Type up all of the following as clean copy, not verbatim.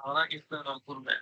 हमारा कितना रामपुर में है।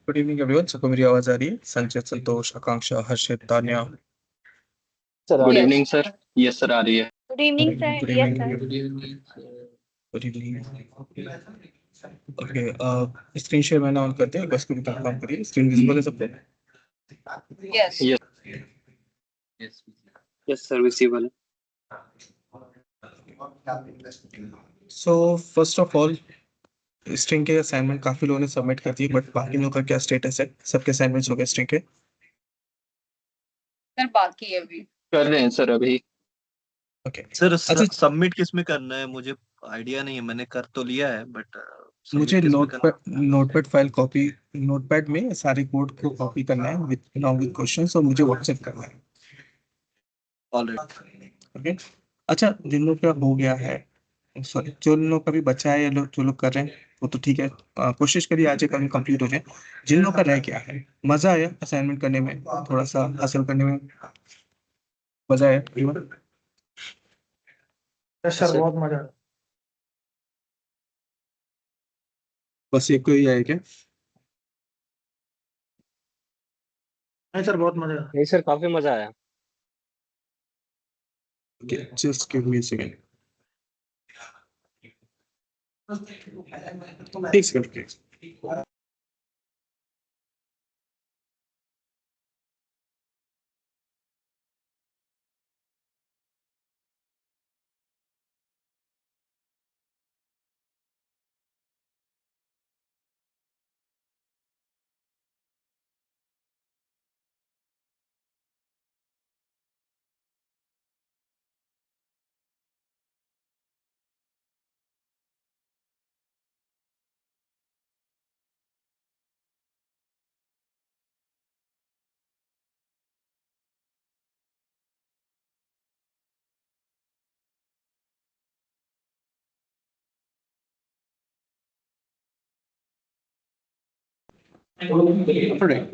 Good evening everyone. सबको मेरी आवाज आ रही है? Sanjay, Santosh, Akanksha, Harshit, Tanya. Good Yes. Evening sir. Yes sir, आ रही है। Good evening, sir. Good Yes, sir. Good evening. Okay, screen share मैंने ऑन करते हैं, बस को भी कंफर्म करिए। स्क्रीन विजिबल है सबको? Yes. Yes yes sir, visible. So first of all, string के असाइनमेंट काफी लोगों ने सबमिट कर दिए, बट बाकी लोगों का क्या स्टेटस है? सबके असाइनमेंट्स हो गए स्ट्रिंग के? सर बाकी है अभी। कर रहे हैं सर अभी। ओके सर अच्छा, सबमिट किस में करना है? मुझे आइडिया नहीं है, मैंने कर तो लिया है बट मुझे नोटपैड फाइल कॉपी, नोटपैड में सारे कोड को कॉपी करना है विद अलॉन्ग विद क्वेश्चंस, और मुझे व्हाट्सएप करना है। ऑलराइट। ओके अच्छा, जिन लोग का हो गया है, सॉरी, जो लोग का भी बचा है या जो लोग कर रहे हैं वो तो ठीक है, कोशिश करिए आज कल कंप्लीट हो जाए। जिन लोग का रह गया है, मजा आया असाइनमेंट करने में, थोड़ा सा हासिल करने में मजा आया? सर बहुत मजा आया। बस एक को ही आया क्या? नहीं सर बहुत मजा आया। नहीं सर, काफी मजा आया। Okay, just give me a second. एक सेकंड प्लीज।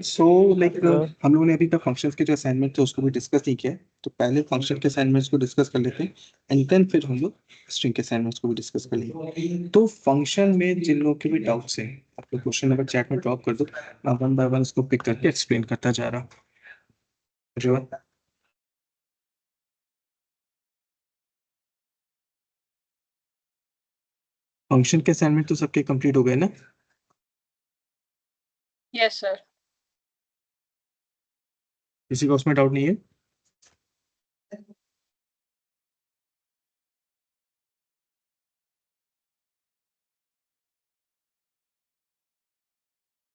सो लाइक हम लोगों ने अभी तक फंक्शंस के जो असाइनमेंट थे उसको भी डिस्कस नहीं किया है, तो पहले फंक्शन के असाइनमेंट्स को डिस्कस कर लेते हैं एंड देन फिर हम लोग स्ट्रिंग के असाइनमेंट्स को भी डिस्कस कर लेंगे। तो फंक्शन में जिन लोगों के भी डाउट्स हैं, आप लोग क्वेश्चन नंबर चैट में ड्रॉप कर दो, मैं वन बाय वन उसको पिक करके एक्सप्लेन करता जा रहा हूँ। फंक्शन के असाइनमेंट तो सबके कंप्लीट हो गए ना? Yes, sir. किसी को उसमें डाउट नहीं है?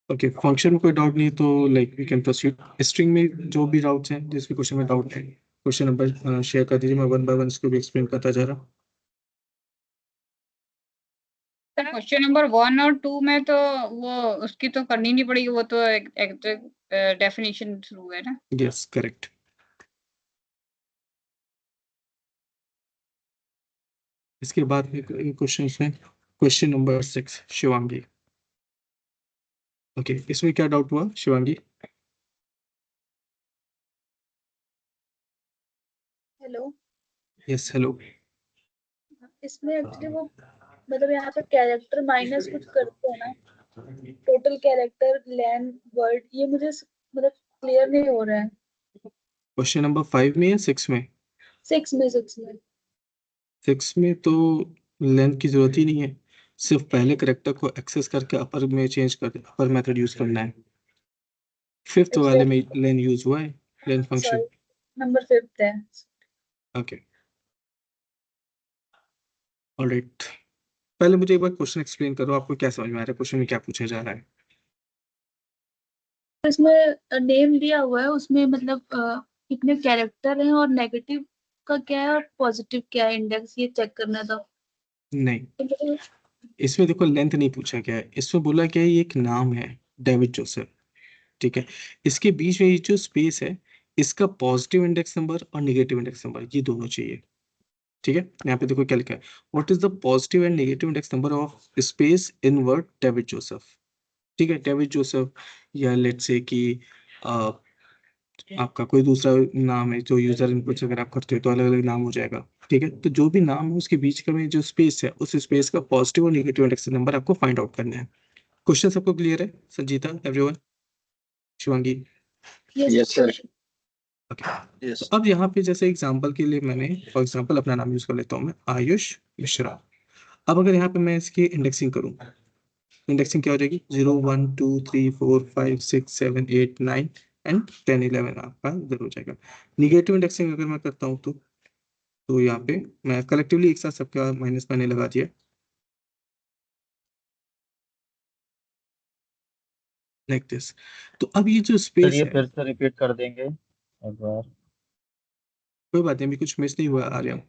ओके, फंक्शन में कोई डाउट नहीं है तो like we can proceed. String में जो भी डाउट्स हैं, जिस भी क्वेश्चन में डाउट है, क्वेश्चन नंबर शेयर कर दीजिए, मैं वन बाय वन इसको भी एक्सप्लेन करता जा रहा हूँ। सर क्वेश्चन नंबर 1 और 2 में तो वो उसकी तो करनी नहीं पड़ेगी, वो तो एक डेफिनेशन थ्रू है ना। Yes correct. इसके बाद क्वेश्चन है क्वेश्चन नंबर 6, शिवांगी। ओके, इसमें क्या डाउट हुआ शिवांगी? हेलो। Yes hello. इसमें एक्चुअली वो मतलब यहाँ पे कैरेक्टर माइनस कुछ करते हैं ना, टोटल कैरेक्टर लेन वर्ड, ये मुझे मतलब क्लियर नहीं हो रहा है। क्वेश्चन नंबर 5 में या 6 में? 6 में 6 में 6 में तो लेंथ की जरूरत ही नहीं है, सिर्फ पहले करेक्टर को एक्सेस करके अपर में चेंज कर अपर मेथड यूज करना है। फिफ्थ वाले में लेन यूज हुआ है, लेन फंक्शन। सॉरी, नंबर 5 है। ओके ऑलराइट, पहले मुझे एक बार क्वेश्चन एक्सप्लेन करो, आपको क्या समझ में आ रहा है क्वेश्चन में क्या पूछा जा रहा है? इसमें नेम दिया हुआ है, उसमें मतलब कितने कैरेक्टर हैं और नेगेटिव का क्या है और पॉजिटिव क्या है इंडेक्स, ये चेक करना था। नहीं, इसमें देखो लेंथ नहीं पूछा गया है, इसमें बोला गया है ये एक नाम है डेविड जोसेफ, ठीक है। इसके बीच में ये जो स्पेस है, इसका पॉजिटिव इंडेक्स नंबर और नेगेटिव इंडेक्स नंबर ये दोनों चाहिए, ठीक है। यहाँ पे देखो क्या लिखा है, what is the positive and negative index number of space in word David Joseph, ठीक है। डेविड जोसेफ या लेट्स से कि आपका कोई दूसरा नाम है जो यूजर इनपुट अगर आप करते हो तो अलग अलग नाम हो जाएगा, ठीक है। तो जो भी नाम है उसके बीच का में जो स्पेस है, उस स्पेस का पॉजिटिव और नेगेटिव इंडेक्स नंबर आपको फाइंड आउट करना है, क्वेश्चन सबको क्लियर है? Sanjita, everyone, Shivangi? Yes, sir. Okay. Yes तो अब यहाँ पे जैसे एग्जांपल के लिए मैंने फॉर एग्जांपल अपना नाम यूज कर लेता हूँ मैं, आयुष मिश्रा। अब अगर यहाँ पे मैं इसकी इंडेक्सिंग करूँ, इंडेक्सिंग क्या हो जाएगी? 0 1 2 3 4 5 6 7 8 9 एंड 10 11 आपका इधर हो जाएगा। निगेटिव इंडेक्सिंग अगर मैं करता हूँ तो यहाँ पे मैं कलेक्टिवली एक साथ सबका माइनस मैंने लगा दिया, लाइक दिस। तो अब ये जो सर स्पेस ये है, फिर से रिपीट कर देंगे एक बार। कोई बात नहीं, अभी कुछ मिस नहीं हुआ आ रहा हूँ।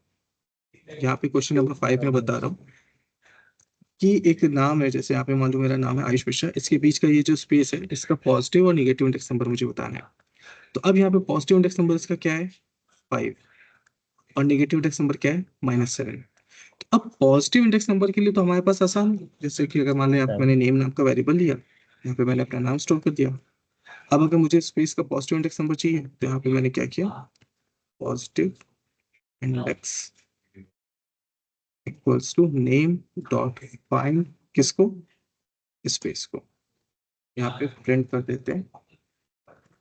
यहाँ पे क्वेश्चन नंबर 5 में बता रहा हूँ कि एक नाम है, जैसे यहाँ पे मान लो मेरा नाम है आयुष मिश्रा, इसके बीच का ये जो स्पेस है इसका पॉजिटिव और निगेटिव इंडेक्स नंबर मुझे बताना है। तो अब यहाँ पे पॉजिटिव इंडेक्स नंबर इसका क्या है? 5 और निगेटिव इंडेक्स नंबर क्या है? -7। तो अब पॉजिटिव इंडेक्स नंबर के लिए तो हमारे पास आसान है, जैसे कि अगर मान लें आप, मैंने नेम नाम का वेरिएबल लिया, यहाँ पे मैंने अपना नाम स्टोर कर दिया। अब अगर मुझे स्पेस का पॉजिटिव इंडेक्स नंबर चाहिए तो यहाँ पे मैंने क्या किया? Positive index equals to name dot find किसको? स्पेस को। यहाँ पे प्रिंट कर देते हैं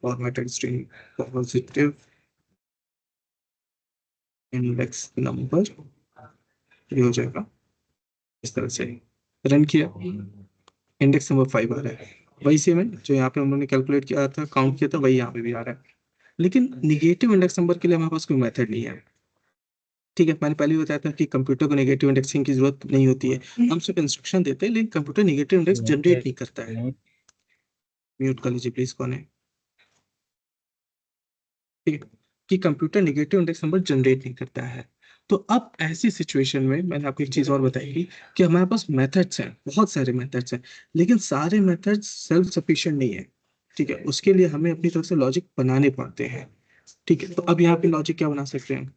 formatted string positive index number, ये हो जाएगा इस तरह से। रन किया, इंडेक्स नंबर 5 आ रहा है, वही सेम है जो यहाँ पे हम लोगों ने कैलकुलेट किया था, काउंट किया था, वही यहाँ पे भी आ रहा है। लेकिन निगेटिव इंडेक्स नंबर के लिए हमारे पास कोई मेथड नहीं है। ठीक है, मैंने पहले भी बताया था कि कंप्यूटर को नेगेटिव इंडेक्सिंग की जरूरत नहीं होती है, हम सिर्फ इंस्ट्रक्शन देते हैं, लेकिन कंप्यूटर नेगेटिव इंडेक्स जनरेट नहीं करता है। म्यूट कर लीजिए प्लीज, कौन है? ठीक है, कि computer negative index number generate नहीं करता है। तो अब ऐसी सिचुएशन में मैंने आपको एक चीज और बताई कि हमारे पास मेथड्स हैं, बहुत सारे मेथड्स हैं, लेकिन सारे मेथड्स सेल्फ सफिशिएंट नहीं है। ठीक है, उसके लिए हमें अपनी तरफ से लॉजिक बनाने पड़ते हैं। ठीक है, तो अब यहाँ पे लॉजिक क्या बना सकते हैं?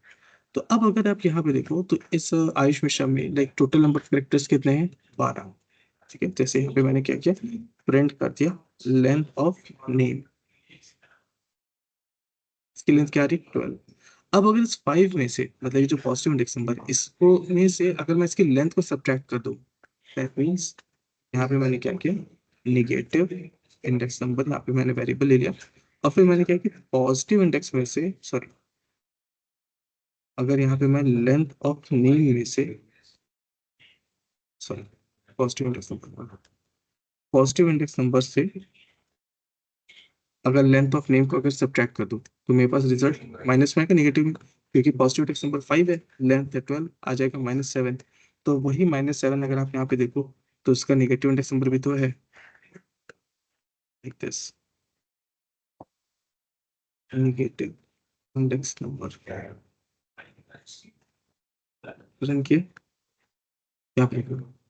तो अब अगर आप यहाँ पे देखो तो इस आयुष मिश्रा में like total number of characters कितने हैं? 12। ठीक है, जैसे यहाँ पे मैंने क्या किया? प्रिंट कर दिया लेंथ ऑफ नेम, इसकी लेंथ क्या आ रही? 12। अब अगर इस 5 में से, मतलब ये जो पॉजिटिव इंडेक्स नंबर है, इसको में से अगर मैं इसकी लेंथ को सब्ट्रैक्ट कर दूं, दैट मींस यहाँ पे मैंने क्या किया? निगेटिव इंडेक्स नंबर यहाँ पे मैंने वेरिएबल ले लिया, और फिर मैंने क्या किया? पॉजिटिव इंडेक्स में से, सॉरी, अगर यहाँ पे मैं लेंथ ऑफ नेम में से, सॉरी, पॉजिटिव इंडेक्स नंबर से अगर लेंथ ऑफ नेम को अगर सब्ट्रैक्ट कर दूं तो मेरे पास रिजल्ट माइनस में आएगा, नेगेटिव में, क्योंकि पॉजिटिव इंडेक्स नंबर 5 है, लेंथ है 12, आ जाएगा -7। तो वही -7 अगर आप यहाँ पे देखो तो उसका नेगेटिव इंडेक्स नंबर भी तो है, like this, negative index number. Run किए, यहाँ पे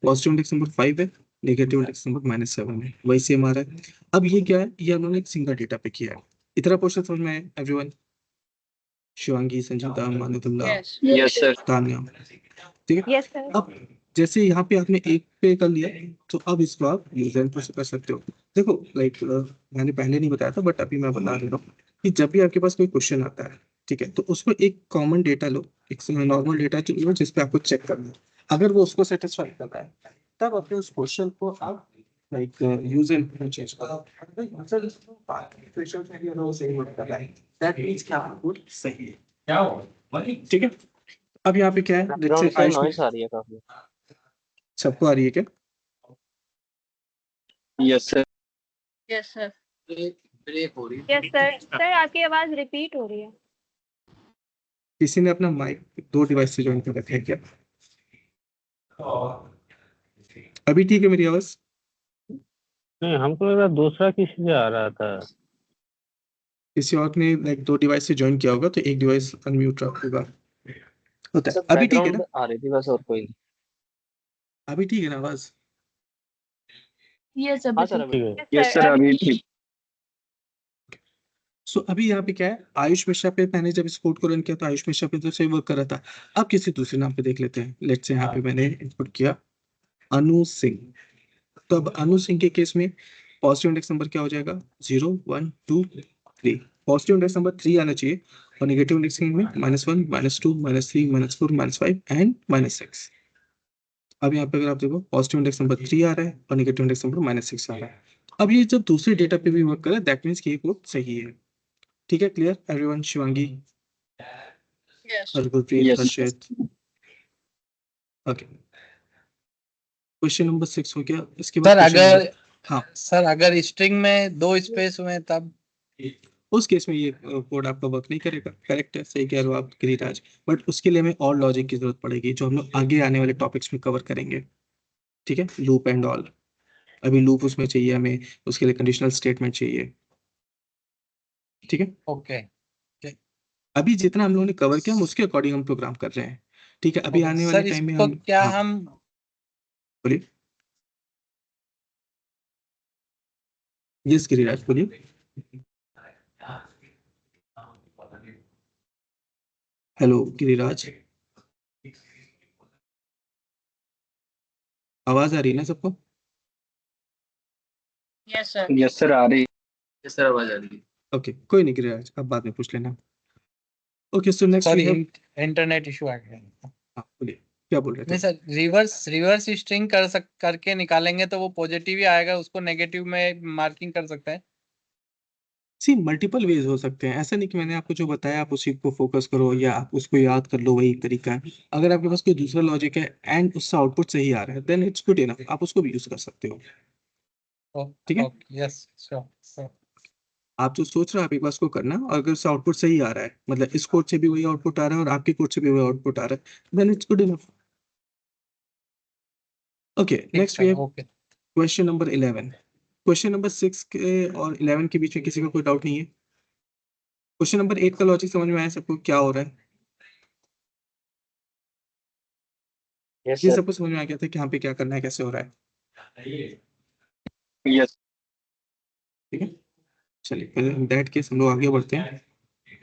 पॉजिटिव इंडेक्स नंबर 5 है, नेगेटिव इंडेक्स नंबर -7 है, वही सेम आ रहा है। अब ये क्या है? ये हम लोगों ने एक सिंगल डेटा पे किया है। इतना क्वेश्चन समझ में आया everyone? Shivangi, Sanjeeta, Manavtulla, yes Yes, sir. Tanya, ठीक है। Yes sir. अब जैसे यहाँ पे आपने एक पे कर लिया, तो अब इसको आप यूजर पे से कर सकते हो। देखो लाइक मैंने पहले नहीं बताया था, बट अभी मैं बता दे रहा हूँ कि जब भी आपके पास कोई क्वेश्चन आता है, ठीक है, तो उसको एक कॉमन डेटा लो, एक नॉर्मल डेटा लो जिसपे आपको चेक करना है। अगर वो उसको सेटिस्फाई करता है, तब अपने उस क्वेश्चन को आप लाइक यूजर पे चेंज करो। दैट मींस क्या आउटपुट सही है। ठीक है, अब यहाँ पे क्या है? बैकग्राउंड से आयुष, नॉइस आ रही है काफी। सबको आ रही है क्या? Yes, sir. Yes sir. Yes sir. Sir आपकी आवाज रिपीट हो रही है। किसी ने अपना माइक 2 डिवाइस से ज्वाइन कर रखा है क्या? अभी ठीक है मेरी आवाज? नहीं, हमको लग रहा दूसरा किसी से आ रहा था। किसी और ने लाइक 2 डिवाइस से ज्वाइन किया होगा, तो एक डिवाइस अनम्यूट होगा, होता है। सब अभी ठीक है बैकग्राउंड ना? आ रही थी बस, और कोई नहीं। अभी ठीक है ना आवाज? ये सब हाँ सर अभी ठीक है। Yes, sir. अभी ठीक. सो अभी यहाँ पे क्या है? आयुष मिश्रा पे मैंने जब इस कोड को रन किया तो आयुष मिश्रा पे तो सही वर्क कर रहा था। अब किसी दूसरे नाम पे देख लेते हैं। लेट्स से यहाँ पे मैंने इनपुट किया अनु सिंह। तो अब अनु सिंह के केस में पॉजिटिव इंडेक्स नंबर क्या हो जाएगा? 0 1 2 3। पॉजिटिव इंडेक्स नंबर 3 आना चाहिए, और नेगेटिव इंडेक्स में -1 -2 -3 -4 -5 एंड -6। अब यहाँ पे अगर आप देखो पॉजिटिव इंडेक्स नंबर 3 आ रहा है और नेगेटिव इंडेक्स नंबर -6 आ रहा है। अब ये जब दूसरे डेटा पे भी वर्क करे दैट मीन्स कि ये कोड सही है। ठीक है, clear everyone? Shivangi, Yes. हरगुरप्रीत, Yes. हर्षित, ओके। क्वेश्चन नंबर 6 हो गया। इसके बाद सर question अगर number- हाँ, सर अगर स्ट्रिंग में 2 स्पेस हुए तब उस केस में ये कोड आपका वर्क नहीं करेगा। करेक्ट है, सही कह रहे हो आप गिरिराज, बट उसके लिए हमें और लॉजिक की जरूरत पड़ेगी जो हम लोग आगे आने वाले टॉपिक्स में कवर करेंगे। ठीक है, लूप एंड ऑल। अभी लूप उसमें चाहिए हमें, उसके लिए कंडीशनल स्टेटमेंट चाहिए। ठीक है, ओके अभी जितना हम लोगों ने कवर किया हम उसके अकॉर्डिंग हम प्रोग्राम कर रहे हैं। ठीक है, अभी आने वाले सर टाइम में इसको हम क्या हाँ, हम बोलिए। यस गिरिराज बोलिए। हेलो गिरिराज, आवाज आ रही है ना सबको? Yes, sir. Yes, sir. आ रही सर आवाज आ रही है। ओके, कोई नहीं गिरिराज, अब बाद में पूछ लेना। Okay, so next sir we have, internet issue आ गया। हाँ बोलिए, क्या बोल रहे नहीं थे? सर रिवर्स स्ट्रिंग करके निकालेंगे तो वो पॉजिटिव ही आएगा, उसको नेगेटिव में मार्किंग कर सकते हैं। सी मल्टीपल वेज हो सकते हैं, ऐसा नहीं कि मैंने आपको जो बताया आप उसी को फोकस करो या आप उसको याद कर लो, वही एक तरीका है। अगर आपके पास कोई दूसरा लॉजिक है एंड उससे आउटपुट सही आ रहा है देन इट्स गुड इनफ, आप उसको भी यूज कर सकते हो। ठीक है, ओके यस श्योर। आप जो सोच रहे हो आप एक बार उसको करना, और अगर उससे आउटपुट सही आ रहा है, मतलब इस कोड से भी वही आउटपुट आ रहा है और आपके कोड से भी वही आउटपुट आ रहा है, then it's good enough. Okay, next we have okay question number 11। Question number 6 के और 11 के बीच में किसी का कोई डाउट नहीं है? क्वेश्चन नंबर 8 का लॉजिक समझ में आया सबको, क्या हो रहा है? Yes, ये sir. सबको समझ में आ गया था कि यहाँ पे क्या करना है, कैसे हो रहा है? Yes. ठीक है, चलिए पहले दैट केस हम लोग आगे बढ़ते हैं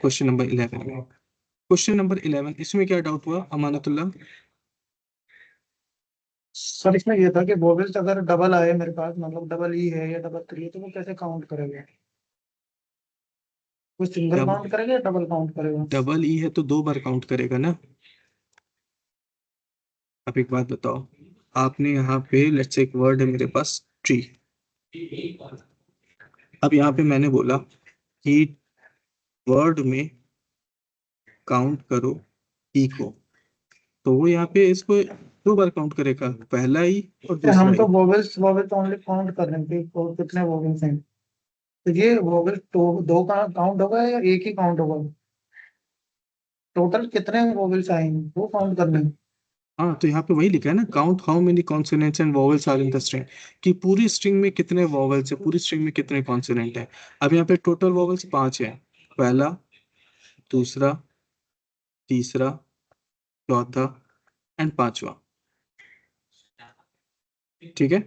क्वेश्चन नंबर 11 में। क्वेश्चन नंबर 11 इसमें क्या डाउट हुआ अमानतुल्लाह? सर इसमें ये था कि वोवेल्स अगर डबल आए मेरे पास, मतलब डबल ई है या डबल 3 है, तो वो कैसे काउंट करेगा? वो सिंगल डब- काउंट करेगा या डबल काउंट करेगा? डबल ई है तो 2 बार काउंट करेगा ना। अब एक बात बताओ, आपने यहाँ पे लेट्स से एक वर्ड है मेरे पास ट्री, अब यहाँ पे मैंने बोला कि वर्ड में काउंट करो ई को, तो वो यहाँ पे इसको 2 बार काउंट करेगा, पहला ई और तो हम दूसरा तो ई। वोवेल्स ओनली काउंट कर रहे हैं कि कितने वोवेल्स हैं, तो ये वोवेल्स तो दो का काउंट होगा या एक ही काउंट होगा? टोटल कितने वोवेल्स आएंगे वो काउंट करने हैं। हाँ, तो यहाँ पे वही लिखा है ना, count how many consonants and vowels are in the string, कि पूरी स्ट्रिंग में कितने वॉवेल्स है, पूरी स्ट्रिंग में कितने कॉन्सोनेंट है। अब यहाँ पे टोटल वॉवेल्स 5 है, पहला, दूसरा, तीसरा, चौथा एंड 5वां। ठीक है,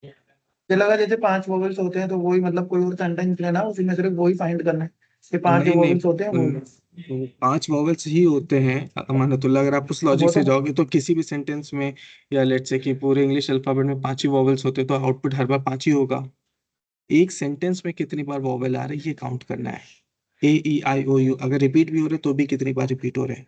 मुझे लगा जैसे 5 वोवेल्स होते हैं तो वही, मतलब कोई और सेंटेंस लेना उसी में सिर्फ वही फाइंड करना है, कि 5 जो नहीं नहीं, वोवेल्स होते हैं वो। 5 वॉवेल्स ही होते हैं अमानतुल्लाह। अगर आप उस लॉजिक वो से तो जाओगे तो किसी भी सेंटेंस में, या लेट्स से कि पूरे इंग्लिश अल्फाबेट में 5 ही वॉवेल्स होते तो आउटपुट हर बार 5 ही होगा। एक सेंटेंस में कितनी बार वॉवेल आ रही है ये काउंट करना है। A E I O U अगर रिपीट भी हो रहे तो भी कितनी बार रिपीट हो रहे हैं।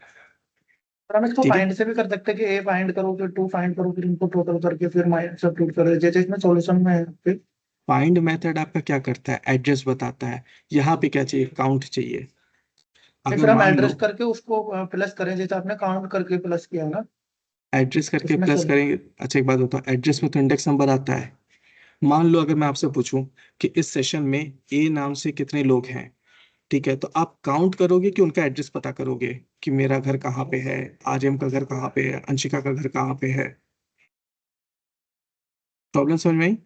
पर हम इसको ठीक है, फाइंड से भी कर सकते हैं कि ए फाइंड करो फिर 2 फाइंड करो फिर इनको टोटल करके फिर माइनस सब्ट्यूट करो, जैसे इसमें सॉल्यूशन में है। फिर फाइंड मेथड आपका क्या करता है, एड्रेस बताता है। यहाँ पे क्या चाहिए, काउंट चाहिए। अगर फिर हम मान लो एड्रेस करके उसको प्लस करें, जैसे आपने काउंट करके प्लस किया ना एड्रेस करके इसमें प्लस सर। करेंगे। अच्छा एक बात बताओ, एड्रेस में तो इंडेक्स नंबर आता है। मान लो अगर मैं आपसे पूछूं कि इस सेशन में ए नाम से कितने लोग हैं, ठीक है, तो आप काउंट करोगे कि उनका एड्रेस पता करोगे कि मेरा घर कहाँ पे है, आर्यम का घर कहाँ पे है, अंशिका का घर कहाँ पे है। प्रॉब्लम समझ में आई?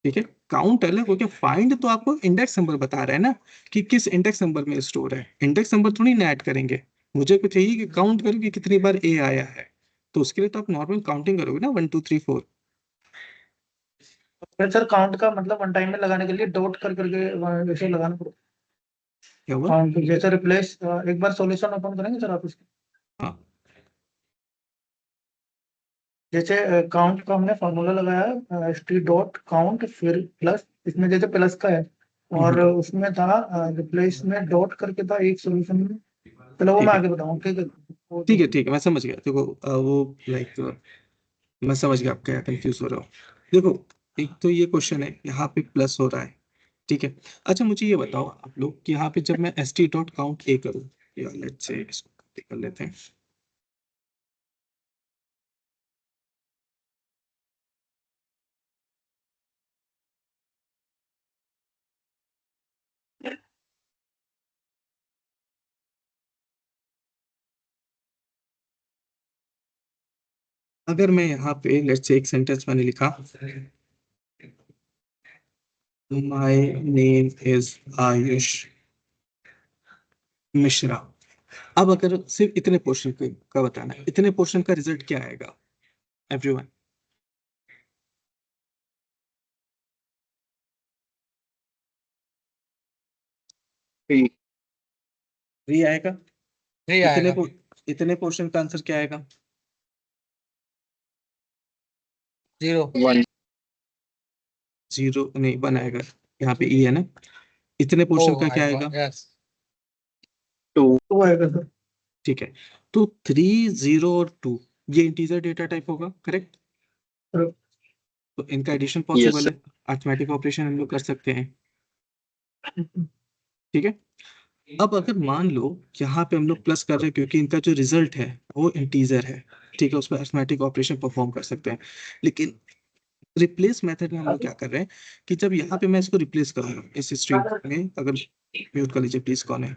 ठीक है, काउंट अलग हो गया, फाइंड तो आपको इंडेक्स नंबर बता रहा है ना कि किस इंडेक्स नंबर में स्टोर है। इंडेक्स नंबर थोड़ी ना ऐड करेंगे, मुझे कुछ चाहिए कि काउंट करो कि कितनी बार ए आया है, तो उसके लिए तो आप नॉर्मल काउंटिंग करोगे ना, 1 2 3 4। फिर सर काउंट का मतलब वन टाइम में लगाने के लिए डॉट कर करके वैसे लगाना पड़ेगा क्या हुआ? काउंट, जैसे रिप्लेस। एक बार सॉल्यूशन ओपन करेंगे सर आप इसके, हाँ, जैसे काउंट का हमने फॉर्मूला लगाया st डॉट काउंट फिर प्लस, इसमें जैसे प्लस का है और उसमें था रिप्लेस में डॉट करके था एक सॉल्यूशन में। चलो वो ठीक मैं है, आगे बताऊँ, ठीक है। ठीक है मैं समझ गया। देखो वो लाइक मैं समझ गया आप क्या कंफ्यूज हो रहे हो। देखो एक तो ये क्वेश्चन है, यहाँ पे प्लस हो रहा है, ठीक है। अच्छा मुझे ये बताओ आप लोग कि यहाँ पे जब मैं एस टी डॉट काउंट ए करूँ, या लेट्स से इसको copy कर लेते हैं। अगर मैं यहाँ पे लेट्स से एक सेंटेंस मैंने लिखा, my name is Ayush Mishra. अब अगर सिर्फ इतने पोर्शन का बताना है, इतने पोर्शन का रिजल्ट क्या आएगा एवरीवन? थ्री आएगा। 3 आएगा। इतने पोर्शन का आंसर क्या आएगा? 0। 1 जीरो नहीं, वन आएगा। यहाँ पे ई है ना। इतने पोर्शन का क्या आएगा? यस 2 आएगा सर। ठीक है, तो 3, 0 और 2 ये इंटीजर डेटा टाइप होगा, करेक्ट? Correct. तो इनका एडिशन पॉसिबल sir. है, अरिथमेटिक ऑपरेशन हम लोग कर सकते हैं, ठीक है। अब अगर मान लो यहाँ पे हम लोग प्लस कर रहे हैं क्योंकि इनका जो रिजल्ट है वो इंटीजर है, ठीक है, उस पर अरिथमेटिक ऑपरेशन परफॉर्म कर सकते हैं। लेकिन रिप्लेस मेथड में हम लोग क्या कर रहे हैं कि जब यहाँ पे मैं इसको रिप्लेस करूंगा इस स्ट्रिंग में, अगर म्यूट कर लीजिए प्लीज, कौन है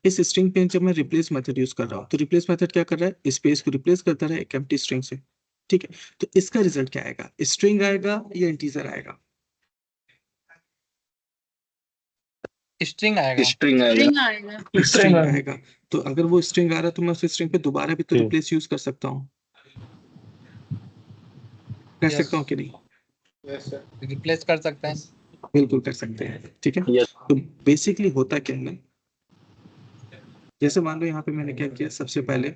इस स्ट्रिंग पे, जब मैं रिप्लेस मेथड यूज कर रहा हूँ तो रिप्लेस मेथड क्या कर रहा है, स्पेस को रिप्लेस करता है एक एम्प्टी स्ट्रिंग से, ठीक है। तो इसका रिजल्ट क्या आएगा, स्ट्रिंग आएगा या इंटीजर आएगा? स्ट्रिंग आएगा। स्ट्रिंग आएगा। स्ट्रिंग आएगा। स्ट्रिंग आएगा। तो अगर वो स्ट्रिंग आ रहा है तो मैं उस स्ट्रिंग पे दोबारा भी तो जी। रिप्लेस यूज कर सकता हूँ, कर सकता हूँ कि नहीं? रिप्लेस कर सकते हैं। बिल्कुल कर सकते हैं, ठीक है। Yes. तो बेसिकली होता क्या है, जैसे मान लो यहाँ पे मैंने क्या किया, सबसे पहले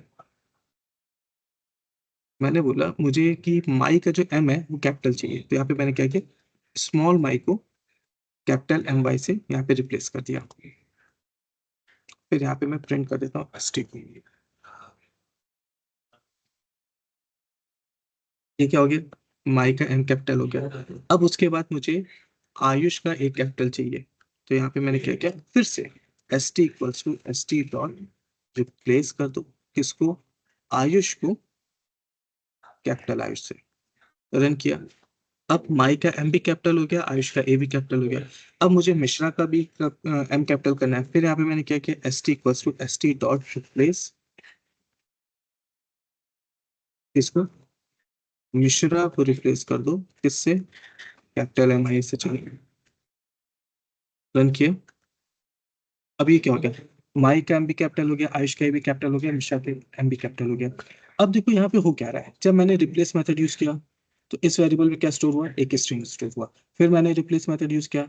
मैंने बोला मुझे कि माई का जो एम है वो कैपिटल चाहिए, तो यहाँ पे मैंने क्या किया, स्मॉल माई को कैपिटल एम वाई से यहाँ पे रिप्लेस कर दिया। फिर यहाँ पे मैं प्रिंट कर देता हूँ एसटी को। ये क्या हो गया, माई का एम कैपिटल हो गया। अब उसके बाद मुझे आयुष का एक कैपिटल चाहिए, तो यहाँ पे मैंने क्या किया, फिर से S T equals to S T dot replace कर दो किसको, आयुष को कैपिटल आयुष से, रन किया। अब माई का एम भी कैपिटल हो गया, आयुष का ए भी कैपिटल हो गया। अब मुझे मिश्रा का भी एम कैपिटल करना है, फिर यहाँ पे मैंने क्या किया, S T equals to S T dot replace इसको, मिश्रा को रिप्लेस कर दो किससे, कैपिटल एम आई से, चलिए रन किया। अब ये क्या हो गया, माई का एम भी कैपिटल हो गया, आयुष का ए भी कैपिटल हो गया, मिश्रा का एम भी कैपिटल हो गया। अब देखो यहाँ पे हो क्या रहा है, जब मैंने रिप्लेस मेथड यूज किया तो इस वेरिएबल में क्या स्टोर हुआ, एक स्ट्रिंग स्टोर हुआ। फिर मैंने रिप्लेस मेथड यूज किया,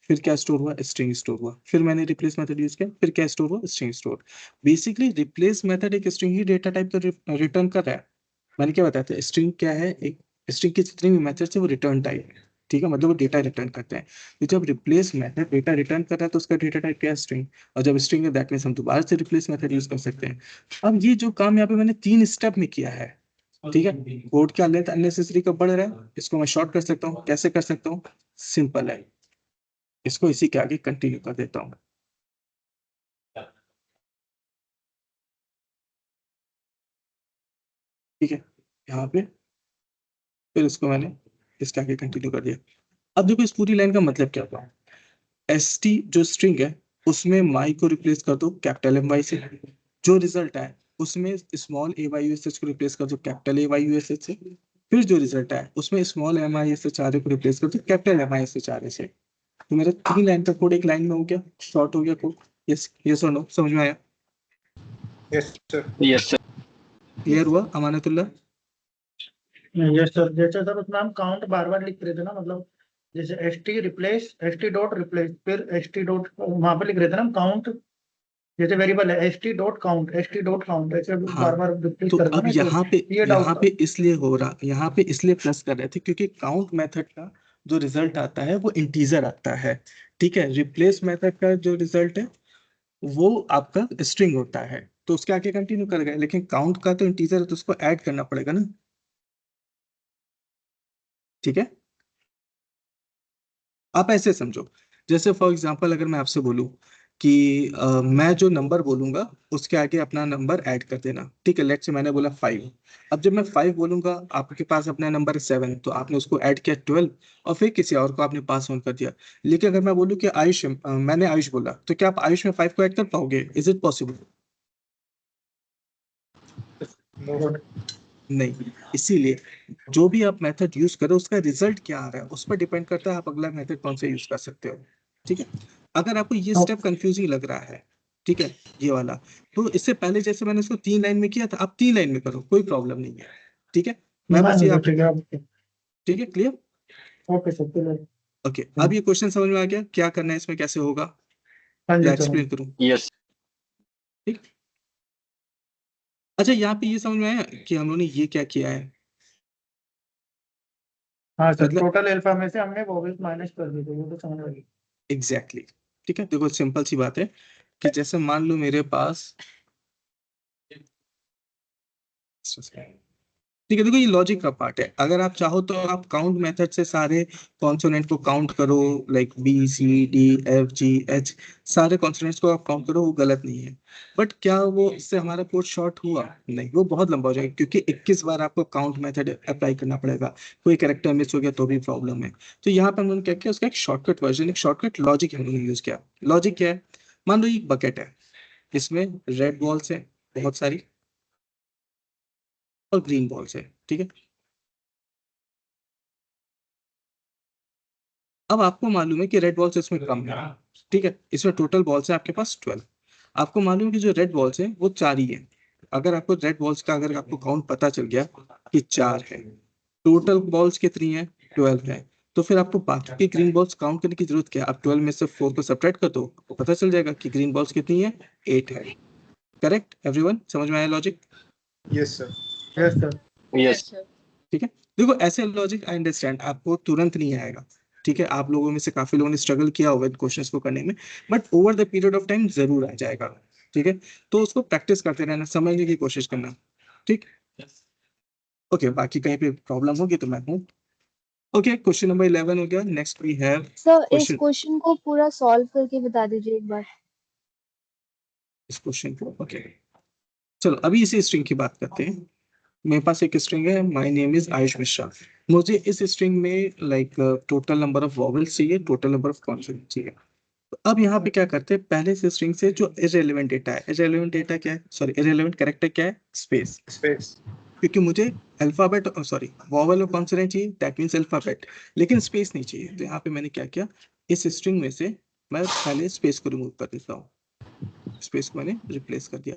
फिर क्या स्टोर हुआ, स्ट्रिंग स्टोर हुआ। फिर मैंने रिप्लेस मेथड यूज किया, फिर क्या स्टोर हुआ, string store. Basically replace method एक स्ट्रिंग ही डेटा टाइप तो रिटर्न कर रहा है। मैंने क्या बताया था, स्ट्रिंग क्या है, एक स्ट्रिंग के जितने भी मेथड्स है वो रिटर्न टाइप है, ठीक है, मतलब वो डेटा रिटर्न करते हैं। तो जब रिप्लेस मेथड डेटा रिटर्न कर रहा है तो उसका डेटा टाइप क्या है, स्ट्रिंग। और जब स्ट्रिंग है दैट मींस हम दोबारा से रिप्लेस मेथड यूज कर सकते हैं। अब ये जो काम यहाँ पे मैंने 3 स्टेप में किया है, ठीक है, कोड का लेंथ अननेसेसरी का बढ़ रहा है, इसको मैं शॉर्ट कर सकता हूँ, कैसे कर सकता हूँ, सिंपल है, इसको इसी के आगे कंटिन्यू कर देता हूँ। ठीक है, यहाँ पे फिर इसको मैंने इसके आगे कंटिन्यू कर दिया। अब देखो इस पूरी लाइन का मतलब क्या होगा, एस टी जो स्ट्रिंग है उसमें माई को रिप्लेस कर दो कैपिटल एम वाई से, जो रिजल्ट है उसमें small A Y U S H को रिप्लेस कर दो capital A Y U S H से, फिर जो रिजल्ट है उसमें small M I S H R A को रिप्लेस कर दो capital M I S H R A से। तो मेरा 3 लाइन का कोड एक लाइन में हो गया, शॉर्ट हो गया कोड। यस यस और नो, समझ में आया? Yes sir. Yes, sir. Clear हुआ अमानतुल्लाह? यस सर, जैसे सर उसमें हम काउंट बार बार लिख रहे थे ना, मतलब जैसे S T replace, S T dot replace, फिर एस टी डॉट वहां पे लिख रहे थे ना हम काउंट, जैसे वेरिएबल है S T dot count, S T dot count, ऐसे हाँ, बार बार रिप्लेस तो कर रहे थे अब ना, इसलिए ये डाउट यहाँ था। पे इसलिए हो रहा, यहाँ पे इसलिए प्लस कर रहे थे क्योंकि काउंट मेथड का जो रिजल्ट आता है वो इंटीजर आता है, ठीक है। रिप्लेस मेथड का जो रिजल्ट है वो आपका स्ट्रिंग होता है, तो उसके आगे कंटिन्यू करेगा, लेकिन काउंट का तो इंटीजर है तो उसको ऐड करना पड़ेगा ना, ठीक है। आप ऐसे समझो, जैसे फॉर एग्जांपल अगर मैं आपसे बोलूं कि मैं जो नंबर बोलूंगा उसके आगे अपना नंबर ऐड कर देना, ठीक है। लेट्स से मैंने बोला 5, अब जब मैं 5 बोलूंगा आपके पास अपना नंबर 7, तो आपने उसको ऐड किया 12 और फिर किसी और को आपने पास ऑन कर दिया। लेकिन अगर मैं बोलूं कि आयुष मैंने आयुष बोला, तो क्या आप आयुष में 5 को ऐड कर पाओगे? Is it possible? नहीं। इसीलिए जो भी आप मेथड यूज करो उसका रिजल्ट क्या आ रहा है उस पर डिपेंड करता है आप अगला मेथड कौन सा यूज कर सकते हो, ठीक है। अगर आपको ये स्टेप कंफ्यूजिंग लग रहा है, ठीक है, ये वाला, तो इससे पहले जैसे मैंने इसको 3 लाइन में किया था, आप 3 लाइन में करो, कोई प्रॉब्लम नहीं है, ठीक है। मैं बस ये ठीक है, ठीक है, क्लियर, ओके सर, चलो। ओके। अब ये क्वेश्चन समझ में आ गया क्या करना है इसमें, कैसे होगा, हाँ जी या सर। एक्सप्लेन करूं? यस। ठीक। अच्छा, यहाँ पे ये समझ में आया कि हम लोगों ने ये क्या किया है, हाँ सर, मतलब टोटल अल्फा में से हमने वोवेल्स माइनस कर दी थी, वो तो समझ आ गई। एग्जैक्टली ठीक है। देखो सिंपल सी बात है कि जैसे मान लो मेरे पास, ठीक है, देखो ये लॉजिक का पार्ट है। अगर आप चाहो तो आप काउंट मेथड से सारे कॉन्सोनेंट को काउंट करो, like B C D F G H, सारे कॉन्सोनेंट्स को आप काउंट करो, वो गलत नहीं है। बट क्या वो इससे हमारा कोड शॉर्ट हुआ? नहीं, वो बहुत लंबा हो जाएगा, क्योंकि 21 बार आपको काउंट मेथड अप्लाई करना पड़ेगा, कोई कैरेक्टर मिस हो गया तो भी प्रॉब्लम है। तो यहाँ पे हम लोगों ने क्या किया, उसका एक शॉर्टकट वर्जन, एक शॉर्टकट लॉजिक हम लोगों ने यूज किया। लॉजिक क्या है, मान लो ये बकेट है, इसमें रेड बॉल्स है बहुत सारी और ग्रीन बॉल्स है, ठीक है। अब आपको मालूम है कि रेड बॉल्स इसमें कम है, ठीक है, इसमें टोटल बॉल्स है आपके पास 12। आपको मालूम है कि जो रेड बॉल्स है वो 4 ही है। अगर आपको रेड बॉल्स का अगर आपको काउंट पता चल गया कि 4 है, टोटल बॉल्स कितनी है, 12 है, तो फिर आपको बाकी के ग्रीन बॉल्स काउंट करने की जरूरत क्या है? आप 12 में से 4 को सब्ट्रैक्ट कर दो, तो पता चल जाएगा कि ग्रीन बॉल्स कितनी है, 8 है। करेक्ट एवरीवन, समझ में आया logic? Yes sir, yes sir. Yes. Sir. ठीक है। देखो ऐसे लॉजिक आई अंडरस्टैंड आपको तुरंत नहीं आएगा, ठीक है, आप लोगों में से काफी लोगों ने स्ट्रगल किया होगा क्वेश्चंस को करने में, but over the period of time जरूर आ जाएगा, ठीक है। तो उसको प्रैक्टिस करते रहना, समझने की कोशिश करना, ठीक। ओके, बाकी कहीं पे प्रॉब्लम होगी तो मैं हूँ। ओके, क्वेश्चन नंबर 11 हो गया। नेक्स्ट वी हैव सर इस क्वेश्चन, क्वेश्चन को पूरा सॉल्व करके बता दीजिए एक बार। इस क्वेश्चन को, ओके चलो अभी इसी स्ट्रिंग की बात करते हैं। मेरे पास एक स्ट्रिंग है, my name is Ayush Mishra. मुझे इस स्ट्रिंग में like total number of vowels चाहिए, टोटल नंबर ऑफ कॉन्सोनेंट चाहिए। तो अब यहाँ पे क्या करते हैं, पहले से स्ट्रिंग से जो इररिलेवेंट डेटा है, इररिलेवेंट डेटा क्या है, सॉरी इररिलेवेंट कैरेक्टर क्या है, स्पेस। क्योंकि मुझे अल्फाबेट, सॉरी वॉवेल और कॉन्सोनेंट चाहिए, दैट मींस अल्फाबेट, लेकिन स्पेस नहीं चाहिए। तो यहाँ पे मैंने क्या किया, इस स्ट्रिंग में से मैं पहले स्पेस को रिमूव कर देता हूँ, स्पेस को मैंने रिप्लेस कर दिया।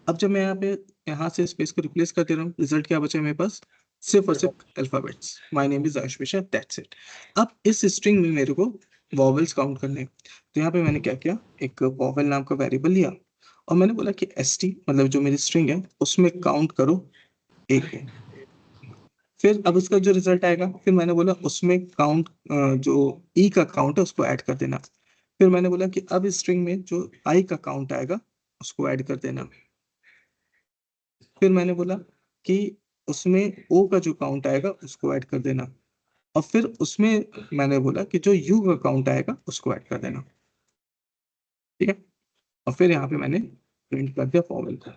अब जब मैं यहाँ से स्पेस को रिप्लेस कर दे रहा हूँ, रिजल्ट क्या बचा मेरे पास, सिर्फ और सिर्फ alphabets, my name is Ayush Mishra, that's it. अब इस स्ट्रिंग में मेरे को वॉवेल्स काउंट करने हैं। तो यहाँ पे मैंने क्या किया, एक वॉवेल नाम का वेरिएबल लिया और मैंने बोला कि st मतलब जो मेरी स्ट्रिंग है उसमें काउंट करो 1 है। फिर अब उसका जो रिजल्ट आएगा, फिर मैंने बोला उसमें काउंट जो ई का काउंट है उसको ऐड कर देना। फिर मैंने बोला कि अब इस स्ट्रिंग में जो आई का काउंट आएगा उसको ऐड कर देना। फिर मैंने बोला कि उसमें ओ का जो काउंट आएगा उसको ऐड कर देना। और फिर उसमें मैंने बोला कि जो यू का काउंट आएगा उसको ऐड कर देना, ठीक है। और फिर यहाँ पे मैंने प्रिंट कर दिया वॉवेल को।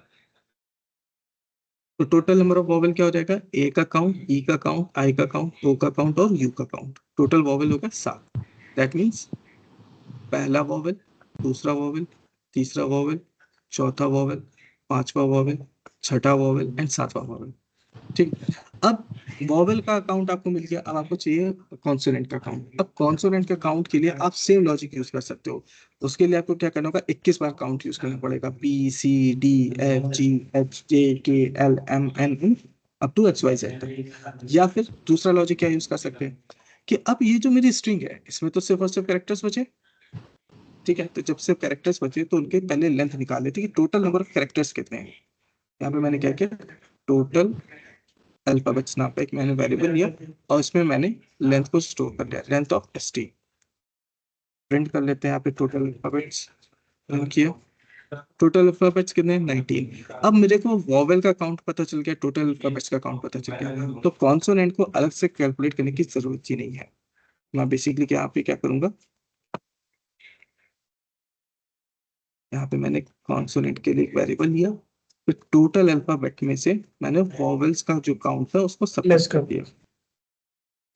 तो टोटल नंबर ऑफ वॉवेल क्या हो जाएगा, ए का काउंट, ई का काउंट, आई का काउंट, ओ का काउंट और यू का काउंट। टोटल वॉवेल होगा 7। दैट मीन्स पहला वॉवेल, दूसरा वॉवेल, तीसरा वॉवेल, चौथा वॉवेल, पांचवा वॉवेल, छठा वॉवेल एंड सातवां वॉवेल, ठीक। अब वॉवेल का काउंट आपको मिल गया, अब आपको चाहिए कॉन्सोनेंट का काउंट। अब कॉन्सोनेंट के काउंट के लिए आप सेम लॉजिक यूज कर सकते हो। उसके लिए आपको क्या करना होगा, 21 बार काउंट यूज करना पड़ेगा, P C D F G H J K L M N up to X Y Z तक। या फिर दूसरा लॉजिक क्या यूज कर सकते हैं कि अब ये जो मेरी स्ट्रिंग है इसमें तो सिर्फ और सिर्फ कैरेक्टर्स बचे, ठीक है। तो जब सिर्फ कैरेक्टर्स बचे तो उनके पहले लेंथ निकाल लेते कि टोटल नंबर ऑफ कैरेक्टर्स कितने हैं। यहाँ पे मैंने क्या किया, टोटल अल्फाबेट्स नाम का एक मैंने वेरिएबल लिया और इसमें मैंने लेंथ को स्टोर कर लिया, लेंथ ऑफ st। प्रिंट कर लेते हैं यहाँ पे टोटल अल्फाबेट्स, रन किया। टोटल अल्फाबेट्स कितने 19। अब मेरे को वॉवेल का काउंट पता चल गया, टोटल अल्फाबेट्स का काउंट पता चल गया, तो कॉन्सोनेंट को अलग से कैलकुलेट करने की जरूरत ही नहीं है। मैं बेसिकली क्या यहाँ पे क्या करूंगा, यहाँ पे मैंने कॉन्सोनेंट के लिए एक वेरिएबल लिया, फिर टोटल अल्फाबेट में से मैंने वॉवेल्स का जो काउंट था उसको सबलेस कर दिया,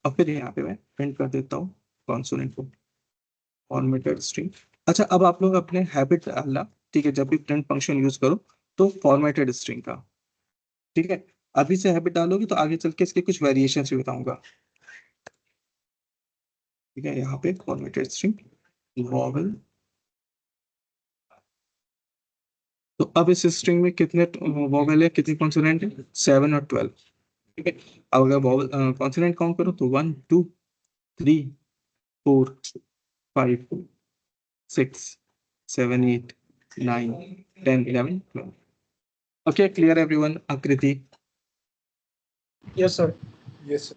और फिर यहाँ पे मैं प्रिंट कर देता हूँ कॉन्सोनेंट को, फॉर्मेटेड स्ट्रिंग। अच्छा, अब आप लोग अपने हैबिट डालना, ठीक है, जब भी प्रिंट फंक्शन यूज करो तो फॉर्मेटेड स्ट्रिंग का, ठीक है। अभी से हैबिट डालोगे तो आगे चल के इसके कुछ वेरिएशन भी बताऊंगा, ठीक है। यहाँ पे फॉर्मेटेड स्ट्रिंग वॉवेल, तो अब इस स्ट्रिंग में कितने वॉवेल है, कितनी कॉन्सोनेंट है, 7 और 12, ठीक है। अब अगर वॉवेल कॉन्सोनेंट काउंट करो तो 1 2 3 4 5 6 7 8 9 10 11 12। Okay, clear everyone? Aakriti? Yes sir. Yes.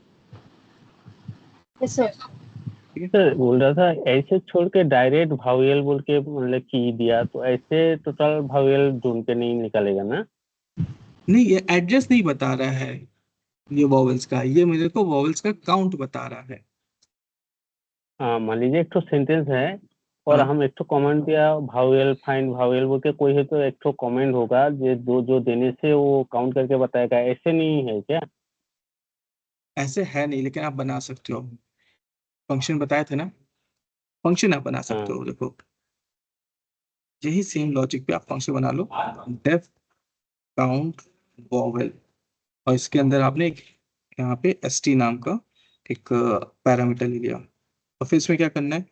Yes sir. Sir बोल रहा था ऐसे छोड़ के डायरेक्ट भावेल बोल के मतलब की दिया, तो ऐसे टोटल भावेल ढूंढ के नहीं निकलेगा ना? नहीं, ये एड्रेस नहीं बता रहा है ये वॉवेल्स का, ये मेरे को वॉवेल्स का काउंट बता रहा है। हाँ, मान लीजिए एक तो सेंटेंस है और हाँ। हम एक तो कमेंट दिया भावेल फाइंड भावेल बोल के, कोई है तो एक तो कमेंट होगा जो जो जो देने से वो काउंट करके बताएगा, ऐसे नहीं है क्या? ऐसे है नहीं, लेकिन आप बना सकते हो, फंक्शन बताए थे ना, फंक्शन आप बना सकते हाँ। हो। देखो, यही सेम लॉजिक पे आप फंक्शन बना लो, डेफ काउंट वॉवेल, और इसके अंदर आपने एक यहाँ पे st नाम का एक पैरामीटर ले लिया, और फिर इसमें क्या करना है,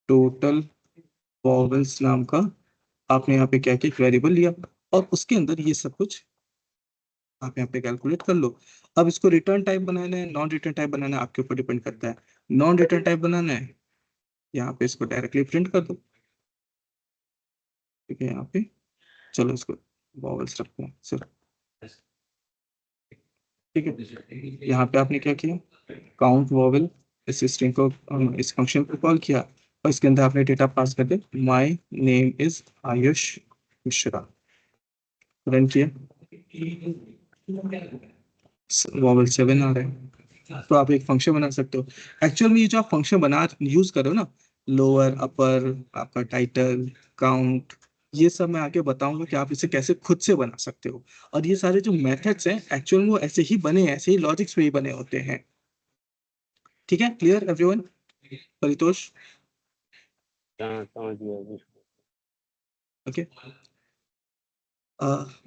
टोटल वॉवेल्स नाम का आपने यहाँ पे क्या किया, एक वेरिएबल लिया, और उसके अंदर ये सब कुछ आप यहाँ पे कैलकुलेट कर लो। अब इसको रिटर्न टाइप बनाना है, नॉन रिटर्न टाइप बनाना है, आपके ऊपर डिपेंड करता है। नॉन रिटर्न टाइप बनाना है, यहाँ पे इसको डायरेक्टली प्रिंट कर दो, ठीक है। यहाँ पे चलो इसको वॉवेल्स रखते हैं सर, ठीक है। यहाँ पे आपने क्या किया, काउंट वॉवेल, इस स्ट्रिंग को इस फंक्शन को कॉल किया, और इसके अंदर आपने डेटा पास कर दे, my name is Ayush Mishra, run किया, वॉवेल 7 आ रहा है। तो आप एक फंक्शन बना सकते हो। एक्चुअल में ये जो आप फंक्शन बना यूज करो ना, लोअर अपर, आपका टाइटल, काउंट, ये सब मैं आगे बताऊंगा कि आप इसे कैसे खुद से बना सकते हो। और ये सारे जो मेथड्स हैं एक्चुअल में वो ऐसे ही बने हैं, ऐसे ही लॉजिक्स पे ही बने होते हैं, ठीक है। Clear everyone? परितोष? हाँ, समझ गया अभी। ओके।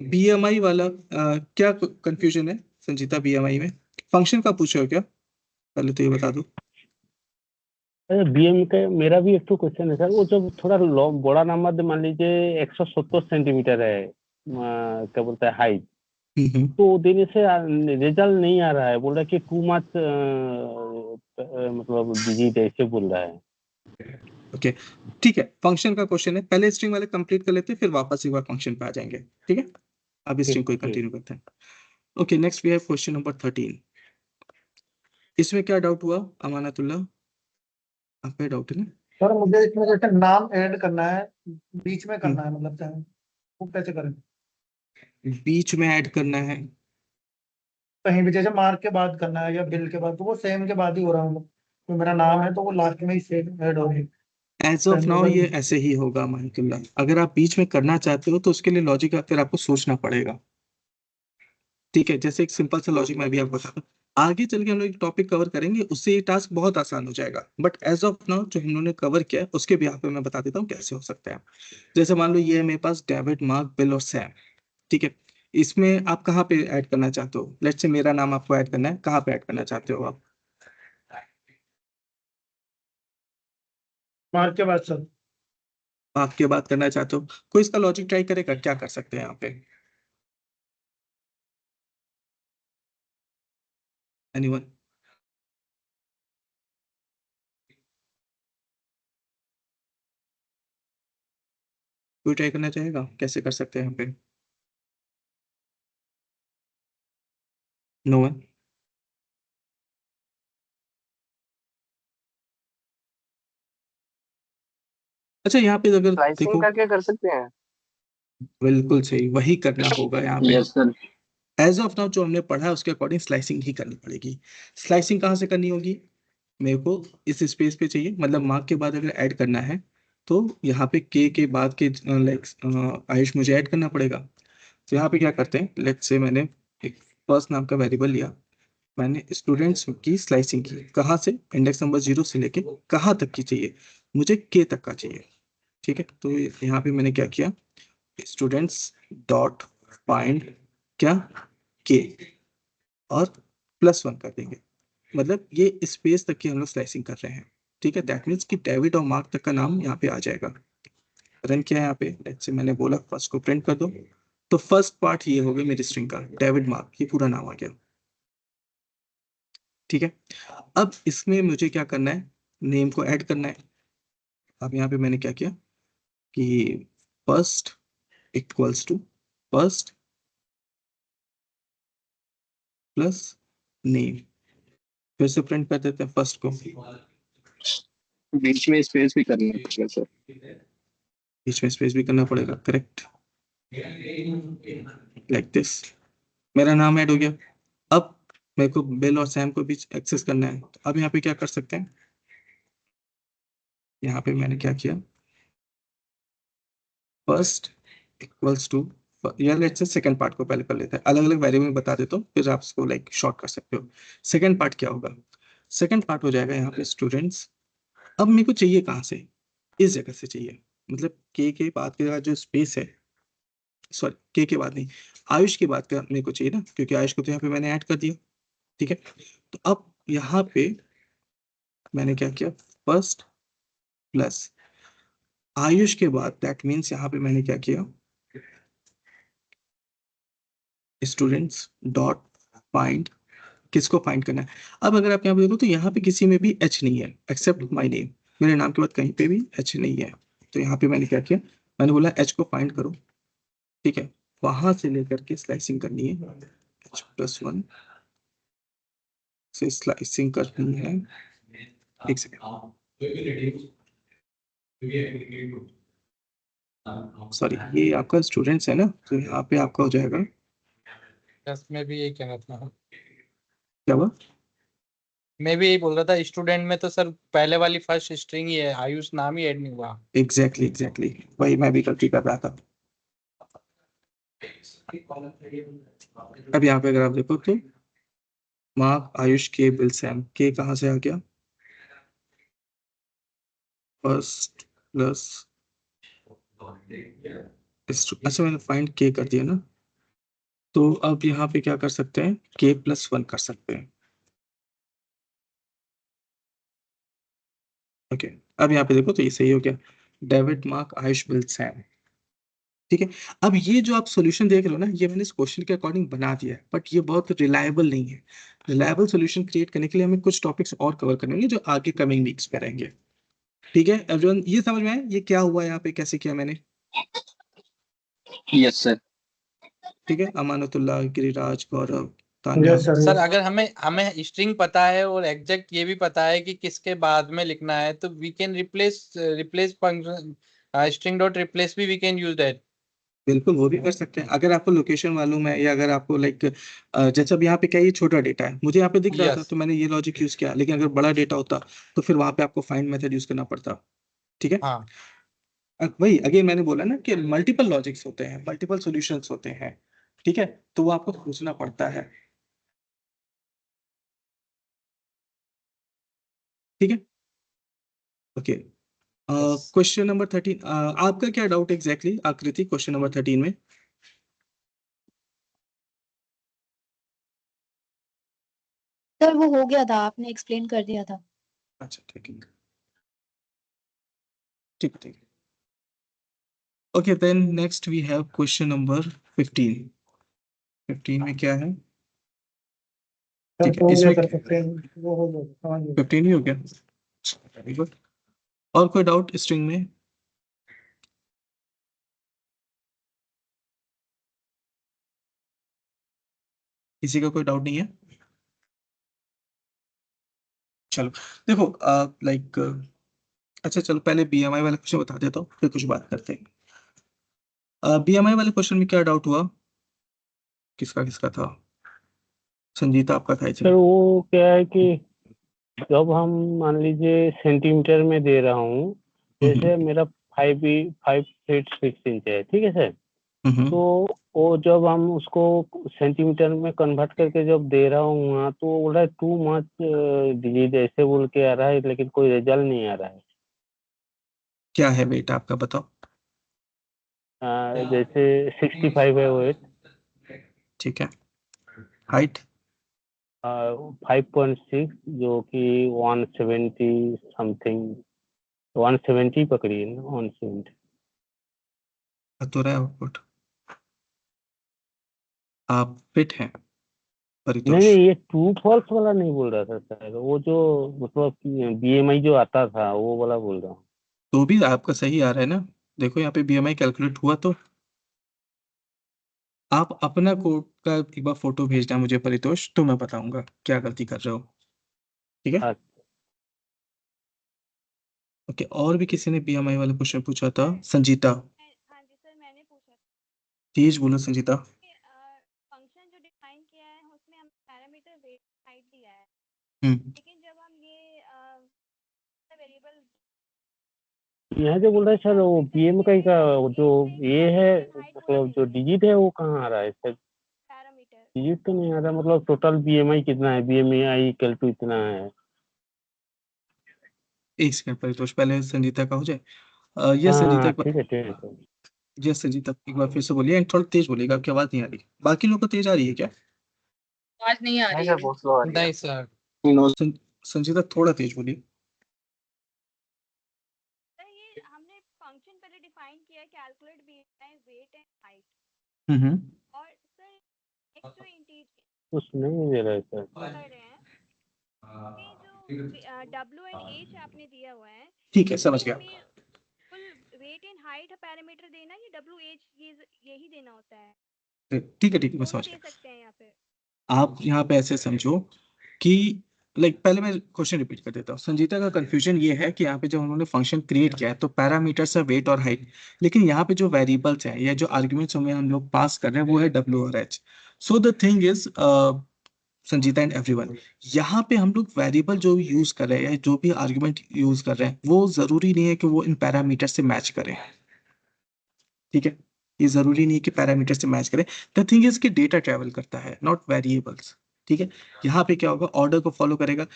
बीएमआई वाला क्या कंफ्यूजन है संजीता? बीएमआई में फंक्शन का पूछे हो क्या, पहले तो ये बता दो। अरे बीएम का मेरा भी एक तो क्वेश्चन है सर, वो जब थोड़ा बड़ा नंबर दे, मान लीजिए 170 सेंटीमीटर है क्या बोलता है हाइट, तो देने से रिजल्ट नहीं आ रहा है, बोल रहा है कि टू मच मतलब डिजिट ऐसे बोल रहा है। ओके, ठीक है। फंक्शन का क्वेश्चन है, पहले स्ट्रिंग वाले कंप्लीट कर लेते हैं, फिर वापस एक बार फंक्शन पे आ जाएंगे, ठीक है। अब स्ट्रिंग को ही ठीक। कंटिन्यू करते हैं। Okay, next we have question number 13। इसमें क्या डाउट हुआ अमानतुल्लाह? आपका डाउट है ना? सर मुझे इसमें जैसे नाम ऐड करना है, बीच में करना है, मतलब क्या है, वो कैसे करें? बीच में ऐड करना है, कहीं भी जैसे मार्क के बाद करना है या बिल के बाद, तो वो सेम के बाद ही हो रहा है, तो मेरा नाम है तो वो लास्ट में ही सेम ऐड हो रही है। एज ऑफ नाउ ये ऐसे ही होगा अमानतुल्लाह। अगर आप बीच में करना चाहते हो तो उसके लिए लॉजिक फिर आपको सोचना पड़ेगा, ठीक है। जैसे एक सिंपल सा लॉजिक मैं भी आपको बताता हूँ, आगे चल के हम लोग एक टॉपिक कवर करेंगे, उससे ये टास्क बहुत आसान हो जाएगा, बट एज ऑफ नाउ जो हम लोगों ने कवर किया है उसके भी यहाँ पे मैं बता देता हूँ कैसे हो सकता है। जैसे मान लो ये है मेरे पास डेविड, मार्क, बिल और सैम, ठीक है। इसमें आप कहाँ पे ऐड करना चाहते हो? लेट्स से मेरा नाम आपको ऐड करना है, कहाँ पे ऐड करना चाहते हो आप? मार्क के बाद सर। आपके बात करना चाहते हो, कोई इसका लॉजिक ट्राई करेगा? क्या कर सकते हैं यहाँ पे? एनीवन? कोई ट्राई करना चाहेगा, कैसे कर सकते हैं यहाँ पे? No one? अच्छा, यहाँ पे अगर स्लाइसिंग देखो, करके कर सकते हैं। बिल्कुल सही, वही करना होगा यहाँ पे। Yes sir. As of now जो हमने पढ़ा है उसके अकॉर्डिंग स्लाइसिंग ही करनी पड़ेगी। स्लाइसिंग कहाँ से करनी होगी? मेरे को इस स्पेस पे चाहिए, मतलब मार्क के बाद अगर ऐड करना है तो यहाँ पे के बाद के लाइक आयुष मुझे ऐड करना पड़ेगा। तो यहाँ पे क्या करते हैं, लेट्स से मैंने एक फर्स्ट नाम का वेरिएबल लिया, मैंने स्टूडेंट्स की स्लाइसिंग की, कहाँ से, इंडेक्स नंबर 0 से लेके कहाँ तक की चाहिए, मुझे के तक का चाहिए। ठीक है, तो यहाँ पे मैंने क्या किया, स्टूडेंट्स डॉट फाइंड क्या, के, और +1 कर देंगे, मतलब ये स्पेस तक की हम लोग स्लाइसिंग कर रहे हैं। ठीक है, दैट मीन्स कि डेविड और मार्क तक का नाम यहाँ पे आ जाएगा। रन किया है यहाँ पे, लेट्स से मैंने बोला फर्स्ट को प्रिंट कर दो, तो फर्स्ट पार्ट ये हो गया मेरी स्ट्रिंग का, डेविड मार्क, ये पूरा नाम आ गया। ठीक है, अब इसमें मुझे क्या करना है, नेम को ऐड करना है। अब यहाँ पे मैंने क्या किया कि first equals to first plus name, फिर से प्रिंट कर देते हैं फर्स्ट को, बीच में स्पेस भी करना पड़ेगा सर। बीच में स्पेस भी करना पड़ेगा, करेक्ट, लाइक दिस, मेरा नाम ऐड हो गया। अब मेरे को बिल और सैम को भी एक्सेस करना है, तो अब यहाँ पे क्या कर सकते हैं, यहाँ पे मैंने क्या किया, फर्स्ट इक्वल्स टू, या लेट्स से सेकंड पार्ट को पहले कर लेते हैं, अलग अलग वेरिएबल में बता देता हूँ, फिर आप इसको लाइक शॉर्ट कर सकते हो। सेकंड पार्ट क्या होगा, सेकंड पार्ट हो जाएगा यहाँ पे स्टूडेंट्स, अब मेरे को चाहिए कहाँ से, इस जगह से चाहिए, मतलब के बाद के जो स्पेस है, सॉरी के बाद नहीं, आयुष के बाद का मेरे को चाहिए ना, क्योंकि आयुष को तो यहाँ पे मैंने ऐड कर दिया। ठीक है, तो अब यहाँ पे मैंने क्या किया, फर्स्ट प्लस आयुष के बाद, दैट मीन्स यहाँ पे मैंने क्या किया, स्टूडेंट्स डॉट फाइंड, किसको फाइंड करना है। अब अगर आप यहाँ पे देखो तो यहाँ पे किसी में भी एच नहीं है एक्सेप्ट माय नेम, मेरे नाम के बाद कहीं पे भी एच नहीं है। तो यहाँ पे मैंने क्या किया, मैंने बोला एच को फाइंड करो। ठीक है, वहां से लेकर के स्लाइसिंग करनी है, h+1 से स्लाइसिंग करनी है। एक सेकेंड, सॉरी ये आपका स्टूडेंट्स है ना, तो यहाँ पे आपका हो जाएगा, यस मैं भी यही कहना था, क्या हुआ, मैं भी यही बोल रहा था, स्टूडेंट में तो सर पहले वाली फर्स्ट स्ट्रिंग ही है, आयुष नाम ही ऐड नहीं हुआ। एग्जैक्टली वही मैं भी गलती कर रहा था। अब यहाँ पे अगर आप देखो तो मार्क आयुष के बिल सैम, के कहाँ से आ गया, फर्स्ट प्लस, अच्छा मैंने फाइंड के कर दिया ना, तो अब यहाँ पे क्या कर सकते हैं, k+1 कर सकते हैं। ओके, अब यहाँ पे देखो तो ये सही हो गया, David mark Ayush bill Sam. ठीक है, अब ये जो आप सॉल्यूशन देख रहे हो ना, ये मैंने इस क्वेश्चन के अकॉर्डिंग बना दिया है, बट ये बहुत रिलायबल नहीं है। रिलायबल सॉल्यूशन क्रिएट करने के लिए हमें कुछ टॉपिक्स और कवर करने होंगे जो आगे कमिंग वीक्स पे रहेंगे। ठीक है एवरीवन, ये समझ में आया ये क्या हुआ यहाँ पे, कैसे किया मैंने। Yes sir. ठीक है, अमानतुल्लाह, गिरिराज, गौरव, तान्या, यस सर। सर अगर हमें हमें स्ट्रिंग पता है और एग्जैक्ट ये भी पता है कि किसके बाद में लिखना है, तो we can replace function, string dot replace भी वी कैन यूज दैट। बिल्कुल वो भी कर सकते हैं, अगर आपको लोकेशन मालूम है, या अगर आपको लाइक जैसे अब यहाँ पे क्या है, ये छोटा डेटा है, मुझे यहाँ पे दिख रहा था Yes. तो मैंने ये लॉजिक यूज किया, लेकिन अगर बड़ा डेटा होता तो फिर वहां पे आपको फाइंड मेथड यूज करना पड़ता। ठीक है, हाँ वही अगेन मैंने बोला ना कि मल्टीपल लॉजिक्स होते हैं, मल्टीपल सॉल्यूशंस होते हैं। ठीक है, तो वो आपको सोचना पड़ता है। ठीक है, ओके, क्वेश्चन नंबर 13, आपका क्या डाउट एग्जैक्टली आकृति, क्वेश्चन नंबर 13 में। सर वो हो गया था, आपने एक्सप्लेन कर दिया था। अच्छा ठीक है, ठीक है, okay then next we have question number 15। 15 में क्या है, ठीक है, हो गया इसमें सर 15, वो हो गया, समझ गया। 15 ही हो गया, वेरी गुड। और कोई डाउट स्ट्रिंग में, किसी का कोई डाउट नहीं है। चलो देखो, लाइक अच्छा चलो पहले BMI वाला क्वेश्चन बता देता हूँ, फिर कुछ बात करते हैं। बीएमआई वाले क्वेश्चन में क्या डाउट हुआ, किसका किसका था? संजीता आपका था सर वो क्या है कि जब हम मान लीजिए सेंटीमीटर में दे रहा हूँ, जैसे मेरा 5 फीट 6 इंच है, ठीक है सर, तो वो जब हम उसको सेंटीमीटर में कन्वर्ट करके जब दे रहा हूँ वहाँ, तो वो बोल रहा है टू मच डिजिट ऐसे बोल के आ रहा है, लेकिन कोई रिजल्ट नहीं आ रहा है। क्या है वेट आपका बताओ? जैसे 65 है वेट, ठीक है। हाइट 5.6 जो कि 170 समथिंग, 170 पकड़िए ना, 170। तो रहा है आउटपुट, आप फिट हैं नहीं परितोष? नहीं, ये ट्रू फॉल्स वाला नहीं बोल रहा था सर, वो जो मतलब बीएमआई जो आता था वो वाला बोल रहा हूँ। तो भी आपका सही आ रहा है ना, देखो यहाँ पे बीएमआई कैलकुलेट हुआ। तो आप अपना कोड का एक बार फोटो भेजना मुझे परितोष, तो मैं बताऊंगा क्या गलती कर रहे हो, ठीक है? अच्छा। ओके, और भी किसी ने बीएमआई वाला क्वेश्चन पूछा था? संजीता, हाँ जी सर, मैंने पूछा तेज बोलो संजीता। कि फंक्शन जो डिफाइन किया है उसमें हम पैरामीटर वेट हाइट दिया है, लेकिन जब हम ये वेरिएबल यहाँ जो बोल रहे हैं सर, वो बीएमआई का जो ये है, मतलब जो डिजिट है वो कहाँ आ रहा है सर? पैरामीटर डिजिट तो नहीं आ रहा, मतलब टोटल बीएमआई कितना है, बीएमआई इक्वल टू इतना है। एक सेकंड परितोष, पहले संजीता का हो जाए। यस हाँ संजीता, हाँ, एक बार ठीक है ठीक है सर। यस संजीता एक बार फिर से बोलिए, एंड थोड़ा तेज बोलिएगा, आपकी आवाज नहीं आ रही। बाकी लोगों को तेज आ रही है क्या? आवाज नहीं आ नहीं रही सर, है। बहुत स्लो आ रही है। नहीं सर, नो संजीता थोड़ा तेज बोलिए। सर, ये हमने फंक्शन पहले डिफाइन किया है, कैलकुलेट वेट एंड हाइट, और सर नेक्स्ट जो इंटीजर कुछ नहीं दे रहा है सर। कर रहे हैं कि जो डब्ल्यू एंड एच आपने दिया हुआ है, ठीक है, समझ ये गया। हमें full weight and height parameter देना है, ये डब्ल्यू एच यही देना होता है, ठीक है, मैं दोनों समझ दे गया। सकते हैं यहाँ पे। आप यहाँ पे ऐसे समझो कि पहले मैं क्वेश्चन रिपीट कर देता हूँ। संजीता का कंफ्यूजन ये है कि यहाँ पे जब उन्होंने फंक्शन क्रिएट किया है तो पैरामीटर्स है वेट और हाइट, लेकिन यहाँ पे जो वेरिएबल्स हैं या जो आर्ग्यूमेंट्स हमें हम लोग पास कर रहे हैं वो है डब्ल्यू और H. So the thing is Sanjita and everyone, यहाँ पे हम लोग वेरिएबल जो यूज कर रहे हैं या जो भी आर्ग्यूमेंट यूज कर रहे हैं वो जरूरी नहीं है कि वो इन पैरामीटर से मैच करें, ठीक है? ये जरूरी नहीं है कि पैरामीटर से मैच करें। द थिंग इज कि डेटा ट्रैवल करता है, नॉट वेरिएबल्स, ठीक है? यहाँ पे क्या होगा, ऑर्डर को फॉलो करेगा।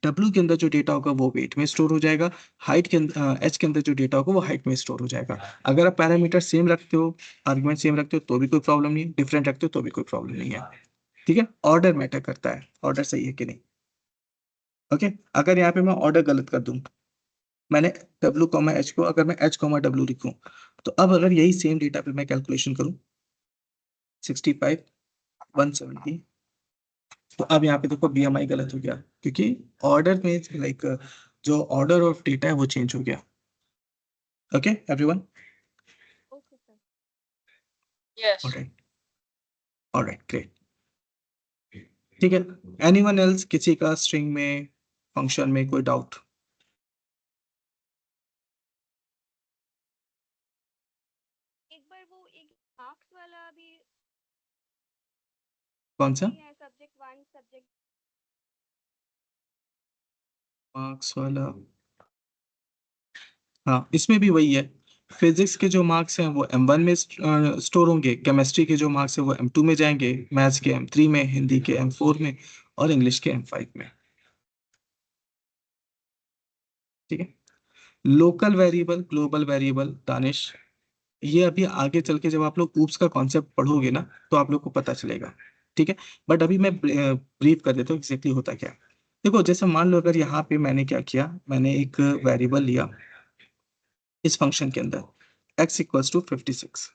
डब्ल्यू के अंदर जो डेटा होगा वो वेट में स्टोर हो जाएगा, हाइट के अंदर एच के अंदर जो डेटा होगा वो हाइट में स्टोर हो जाएगा। अगर आप पैरामीटर सेम रखते हो, आर्ग्यूमेंट सेम रखते हो तो भी कोई प्रॉब्लम नहीं है, डिफरेंट रखते हो तो भी कोई प्रॉब्लम नहीं है, ठीक है? ऑर्डर मैटर करता है, ऑर्डर सही है कि नहीं। ओके, अगर यहाँ पे मैं ऑर्डर गलत कर दूं, मैंने डब्ल्यू कॉमा एच को अगर मैं एच कॉमा डब्ल्यू लिखूं, तो अब अगर यही सेम डेटा पे मैं कैलकुलेशन करूं 65 170, तो अब यहाँ पे देखो बीएमआई गलत हो गया क्योंकि ऑर्डर में जो ऑर्डर ऑफ डेटा है वो चेंज हो गया। Okay everyone? Okay sir. Yes. Alright, alright, great, ठीक है। एनीवन एल्स, किसी का स्ट्रिंग में फंक्शन में कोई डाउट? एक बार वो एक मार्क्स वाला भी कौन सा है, सब्जेक्ट 1 सब्जेक्ट मार्क्स वाला? हाँ, इसमें भी वही है। फिजिक्स के जो मार्क्स हैं वो M1 में स्टोर होंगे, केमिस्ट्री के जो मार्क्स हैं वो M2 में जाएंगे, मैथ्स के M3 में, हिंदी के M4 में और इंग्लिश के M5 में, ठीक है? Local variable, global variable, Danish, ये अभी आगे चल के जब आप लोग ऊप्स का कॉन्सेप्ट पढ़ोगे ना तो आप लोग को पता चलेगा, ठीक है? बट अभी मैं ब्रीफ कर देता हूँ एग्जैक्टली होता क्या है। देखो, जैसे मान लो अगर यहाँ पे मैंने क्या किया, मैंने एक वेरिएबल लिया इस फंक्शन के अंदर x इक्वल्स टू 56।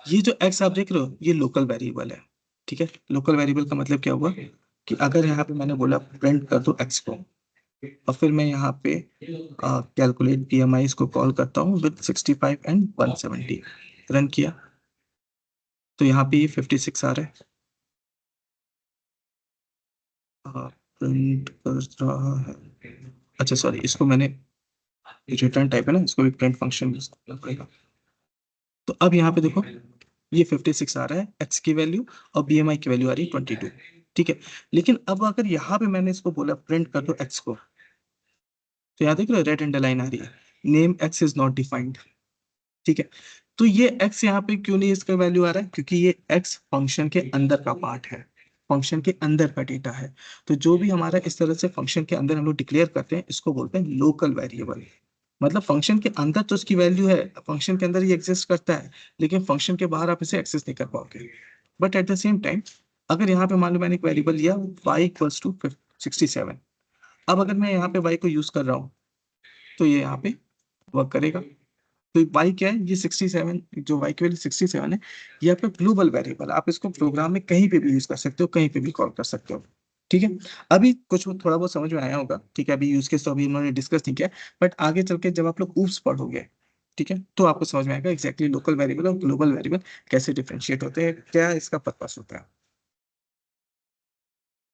ये जो x आप देख रहे हो ये लोकल वेरिएबल है, ठीक है? लोकल वेरिएबल का मतलब क्या हुआ कि अगर यहाँ पे मैंने बोला प्रिंट कर दो x को, और फिर मैं यहाँ पे कैलकुलेट PMI इसको कॉल करता हूँ विद 65 एंड 170, रन किया तो यहाँ पे ये 56 आ रहा है, प्रिंट कर रहा है। अच्छा सॉरी, इसको मैंने रिटर्न टाइप है ना, इसको भी प्रिंट फंक्शन यूज करना पड़ेगा। तो अब यहाँ पे देखो ये 56 आ रहा है एक्स की वैल्यू और BMI की वैल्यू आ रही है 22, ठीक है। लेकिन अब अगर यहाँ पे मैंने इसको बोला प्रिंट कर दो एक्स को, तो यहाँ देख रहे हो रेड अंडरलाइन आ रही है, name x is not defined, ठीक है। तो ये x यहाँ पे क्यों नहीं इसका वैल्यू आ रहा है, क्योंकि ये x फंक्शन के अंदर का पार्ट है, फंक्शन के अंदर का डेटा है। तो जो भी हमारा इस तरह से फंक्शन के अंदर हम लोग डिक्लेयर करते हैं, इसको बोलते हैं लोकल वेरिएबल। मतलब फंक्शन के अंदर तो उसकी वैल्यू है, फंक्शन के अंदर ये एग्जिस्ट करता है, लेकिन फंक्शन के बाहर आप इसे एक्सेस नहीं कर पाओगे। But at the same time अगर यहाँ पे मान लो मैंने एक वेरिएबल लिया y इक्वल्स टू 67, अब अगर मैं यहाँ पे y को यूज कर रहा हूँ तो ये यहाँ पे वर्क करेगा। तो y क्या है, ये 67, जो y की वैल्यू 67 है, ये आपका ग्लोबल वेरिएबल, आप इसको प्रोग्राम में कहीं पे भी यूज कर सकते हो, कहीं पे भी कॉल कर सकते हो, ठीक है। अभी कुछ थोड़ा बहुत समझ में आया होगा, ठीक है। अभी यूज केस तो अभी उन्होंने डिस्कस नहीं किया, बट आगे चल के जब आप लोग ऊप्स पढ़ोगे, ठीक है, तो आपको समझ में आएगा एग्जैक्टली लोकल वेरिएबल और ग्लोबल वेरिएबल कैसे डिफरेंशिएट होते हैं, क्या इसका पर्पस होता है।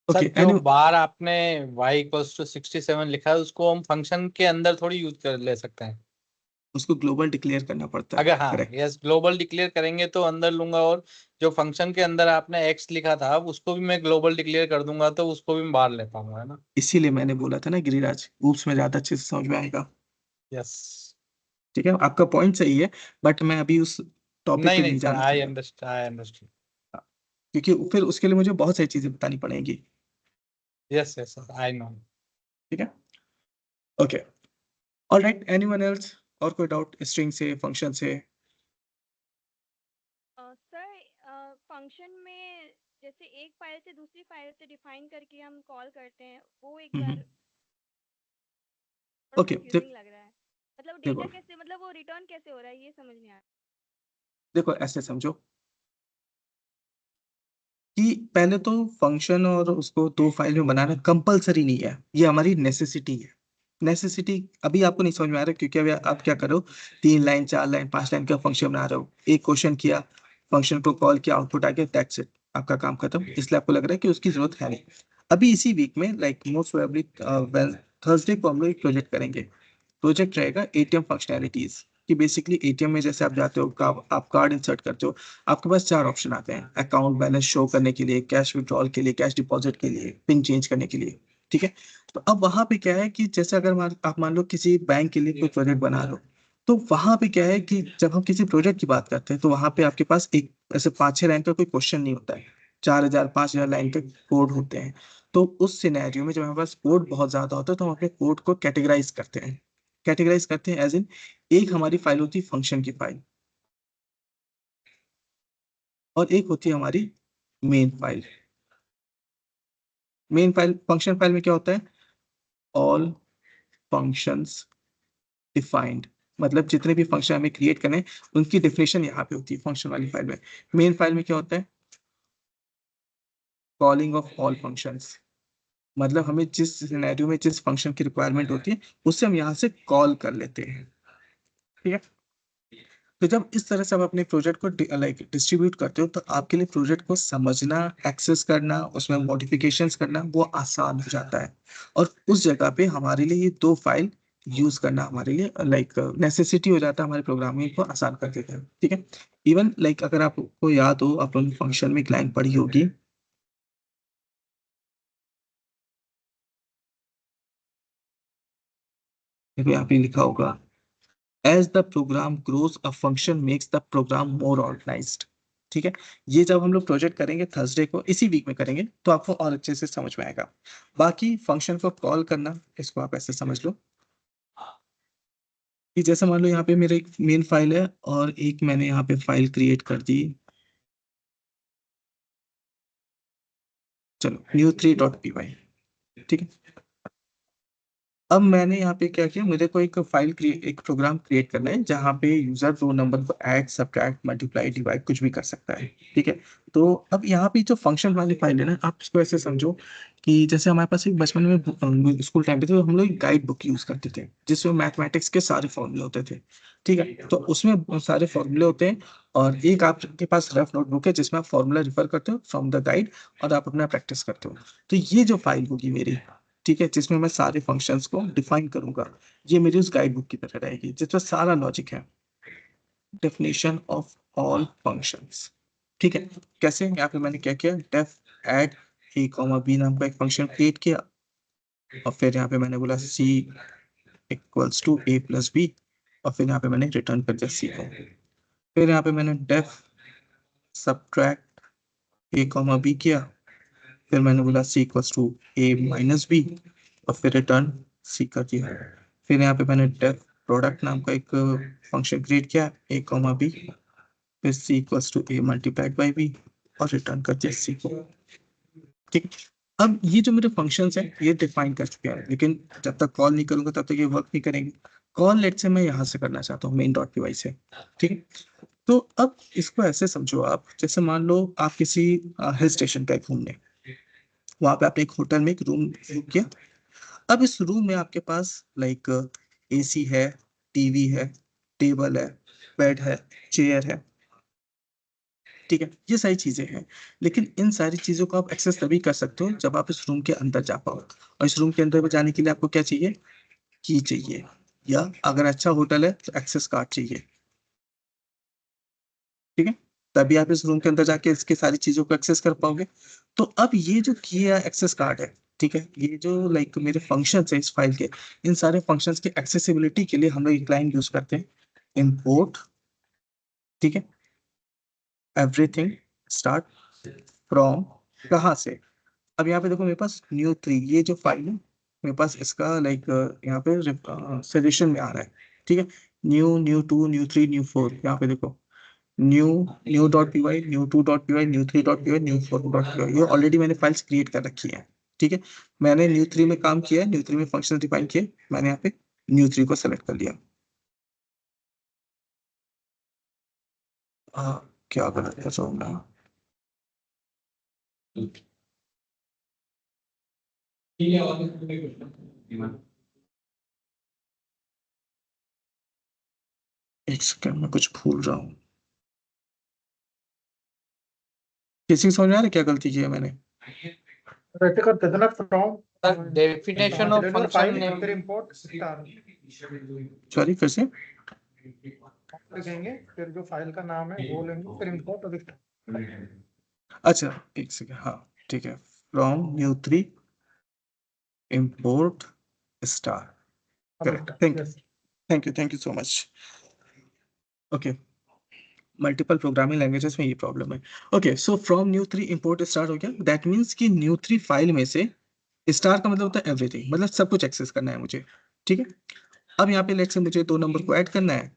सर ओके, जो बार आपने y इक्वल्स टू 67 लिखा है उसको हम फंक्शन के अंदर थोड़ी यूज कर ले सकते हैं। उसको ग्लोबल डिक्लेयर करना पड़ता है, अगर हाँ करेक्ट। यस ग्लोबल डिक्लेयर करेंगे तो अंदर लूंगा, और जो फंक्शन के अंदर आपने x लिखा था उसको भी मैं ग्लोबल डिक्लेयर कर दूंगा तो उसको भी बाहर ले पाऊंगा, है ना। इसीलिए मैंने बोला था ना गिरिराज, ऊप्स में ज्यादा अच्छे से समझ में आएगा, यस ठीक है। आपका पॉइंट सही है, बट मैं अभी उस टॉपिक नहीं पे नहीं नहीं सर, जाना आई चाहता, अंडरस्टैंड आई अंडरस्टैंड। क्योंकि फिर उसके लिए मुझे बहुत सारी चीजें बतानी पड़ेंगी, yes yes sir I know. ठीक है। ओके, ऑलराइट, एनीवन एल्स, और कोई डाउट स्ट्रिंग से, फंक्शन से? सर फंक्शन में जैसे एक फाइल से दूसरी फाइल से डिफाइन करके हम कॉल करते हैं, वो एक बार ओके, कंफ्यूजिंग लग रहा है। मतलब देखो डेटा कैसे, मतलब वो रिटर्न कैसे हो रहा है ये समझ नहीं आ रहा। देखो ऐसे समझो कि पहले तो फंक्शन और उसको दो फाइल में बनाना कंपलसरी नहीं है, ये हमारी नेसेसिटी है। नेसेसिटी अभी आपको नहीं समझ में आ रहा है, क्योंकि अभी आप क्या करो, 3 लाइन 4 लाइन 5 लाइन का फंक्शन बना रहे हो, एक क्वेश्चन किया, फंक्शन को कॉल किया, आउटपुट आ गया, दैट्स इट, आपका काम खत्म। इसलिए आपको लग रहा है कि उसकी जरूरत है नहीं। अभी इसी वीक में लाइक मोस्ट प्रोबेबली थर्सडे को हम लोग एक प्रोजेक्ट करेंगे। प्रोजेक्ट रहेगा एटीएम फंक्शनैलिटीज, कि बेसिकली एटीएम में जैसे आप जाते हो, आप कार्ड इंसर्ट करते हो, आपके पास 4 ऑप्शन आते हैं, अकाउंट बैलेंस शो करने के लिए, कैश विड्रॉल के लिए, कैश डिपॉजिट के लिए, पिन चेंज करने के लिए, ठीक है। तो अब वहां पे क्या है कि जैसे अगर आप मान लो किसी बैंक के लिए कोई प्रोजेक्ट बना रहे हो, तो वहां पे क्या है कि जब हम किसी प्रोजेक्ट की बात करते हैं तो वहां पे आपके पास एक ऐसे 5-6 लाइन का कोई क्वेश्चन नहीं होता है, 4,000 5,000 लाइन के कोड होते हैं। तो उस सिनेरियो में जब हमारे पास कोड बहुत ज्यादा होता है तो हम अपने कोड को कैटेगराइज करते हैं। कैटेगराइज करते हैं एज इन, एक हमारी फाइल होती है फंक्शन की फाइल, और एक होती है हमारी main file. Main file, function file में क्या होता है, ऑल फंक्शंस डिफाइंड, मतलब जितने भी फंक्शन हमें क्रिएट करने हैं उनकी डेफिनेशन यहाँ पे होती है फंक्शन वाली फाइल में। मेन फाइल में क्या होता है, कॉलिंग ऑफ ऑल फंक्शंस, मतलब हमें जिस सिनेरियो में जिस फंक्शन की रिक्वायरमेंट होती है उससे हम यहाँ से कॉल कर लेते हैं, ठीक है। तो जब इस तरह से आप अपने प्रोजेक्ट को लाइक डिस्ट्रीब्यूट करते हो तो आपके लिए प्रोजेक्ट को समझना, एक्सेस करना, उसमें मॉडिफिकेशंस करना वो आसान हो जाता है। और उस जगह पे हमारे लिए ये 2 फाइल यूज करना हमारे लिए लाइक नेसेसिटी हो जाता है, हमारे प्रोग्रामिंग को आसान कर देता है, ठीक है। इवन लाइक अगर आपको याद हो, आप लोगों ने फंक्शन में एक लाइन पढ़ी होगी, देखो यहाँ पे लिखा होगा, as the program grows a function makes the program more organised, ठीक है। ये जब हम लोग प्रोजेक्ट करेंगे थर्सडे को, इसी वीक में करेंगे, तो आपको और अच्छे से समझ में आएगा। बाकी फंक्शन को कॉल करना, इसको आप ऐसे समझ लो कि जैसे मान लो यहाँ पे मेरे एक मेन फाइल है और एक मैंने यहाँ पे फाइल क्रिएट कर दी, चलो new3.py, ठीक है। अब मैंने यहाँ पे क्या किया, मुझे को एक प्रोग्राम क्रिएट करना है जहाँ पे यूजर दो नंबर को ऐड, सब्ट्रैक्ट, मल्टीप्लाई, डिवाइड कुछ भी कर सकता है, ठीक है। तो अब यहाँ पे जो फंक्शन वाली फाइल है ना, आप इसको ऐसे समझो कि जैसे हमारे पास एक बचपन में स्कूल टाइम पे तो हम लोग गाइड बुक यूज करते थे जिसमें मैथमेटिक्स के सारे फॉर्मूले होते थे, ठीक है। तो उसमें सारे फॉर्मूले होते हैं और एक आपके पास रफ नोटबुक है जिसमें आप फॉर्मूला रिफर करते हो फ्रॉम द गाइड और आप अपना प्रैक्टिस करते हो। तो ये जो फाइल होगी मेरी, ठीक है, जिसमें मैं सारे फंक्शंस को डिफाइन करूंगा, ये मेरी उस गाइड बुक की तरह रहेगी जिसमें सारा लॉजिक है। Definition of all functions. ठीक है, कैसे? यहाँ पे मैंने क्या किया, डेफ एड ए कॉमा बी नाम का एक फंक्शन क्रिएट किया और फिर यहाँ पे मैंने बोला C equals to A plus B और फिर यहाँ पे मैंने रिटर्न कर दिया सी को। फिर यहाँ पे मैंने def subtract A comma B किया, फिर मैंने बोला C equals to A minus B और फिर रिटर्न सी कर दिया। फिर यहाँ पे मैंने डेफ प्रोडक्ट नाम का एक फंक्शन क्रिएट किया ए कॉमा बी, फिर C equals to A multiplied by B और रिटर्न कर दिया सी को। ठीक, अब ये जो मेरे फंक्शंस हैं ये डिफाइन कर चुके हैं, लेकिन जब तक कॉल नहीं करूंगा तब तक ये वर्क नहीं करेंगे। कॉल लेट से मैं यहाँ से करना चाहता हूँ मेन डॉट पी वाई से। ठीक है, तो अब इसको ऐसे समझो आप, जैसे मान लो आप किसी हिल स्टेशन पे घूमने, वहां पे आपने एक होटल में एक रूम बुक किया। अब इस रूम में आपके पास लाइक एसी है, टीवी है, टेबल है, बेड है, चेयर है। ठीक है, ये सारी चीजें हैं, लेकिन इन सारी चीजों को आप एक्सेस तभी कर सकते हो जब आप इस रूम के अंदर जा पाओ। और इस रूम के अंदर जाने के लिए आपको क्या चाहिए, की चाहिए, या अगर अच्छा होटल है तो एक्सेस कार्ड चाहिए। ठीक है, तभी आप इस रूम के अंदर जाके इसके सारी चीजों को एक्सेस कर पाओगे। तो अब ये जो की है एक्सेस कार्ड है, ठीक है, ये जो लाइक मेरे फंक्शंस है इस फाइल के, इन सारे फंक्शंस के एक्सेसिबिलिटी के लिए हम लोग एक लाइन यूज करते हैं, इंपोर्ट, ठीक है, एवरीथिंग स्टार्ट फ्रॉम, कहाँ से। अब यहाँ पे देखो मेरे पास new3 ये जो फाइल है मेरे पास इसका लाइक यहाँ पे सजेशन में आ रहा है। ठीक है, new2 new3 new4, यहाँ पे देखो new.py new2.py new3.py new4.py, ये ऑलरेडी मैंने फाइल्स क्रिएट कर रखी है। ठीक है, मैंने new3 में काम किया है, new3 में फंक्शन डिफाइन किए, मैंने यहाँ पे new3 को सेलेक्ट कर लिया। क्या गलत कर रहा हूँ मैं? एक सेकंड में कुछ भूल रहा हूँ। किसी को समझ में आ रहा है क्या गलती की है मैंने? वैसे करते थे ना from definition of function file name. फिर इंपोर्ट स्टार सॉरी, फिर से लिखेंगे, फिर जो फाइल का नाम है वो लेंगे, फिर इंपोर्ट और स्टार। अच्छा एक सेकंड, हाँ ठीक है, from new3 import star, correct, thank you so much. Okay, multiple programming languages में ये प्रॉब्लम है। Okay, so from new3 import star हो गया, दैट मीन्स कि new3 फाइल में से स्टार का मतलब होता है एवरीथिंग, मतलब सब कुछ एक्सेस करना है मुझे। ठीक है, अब यहाँ पे लेट्स से मुझे 2 नंबर को ऐड करना है,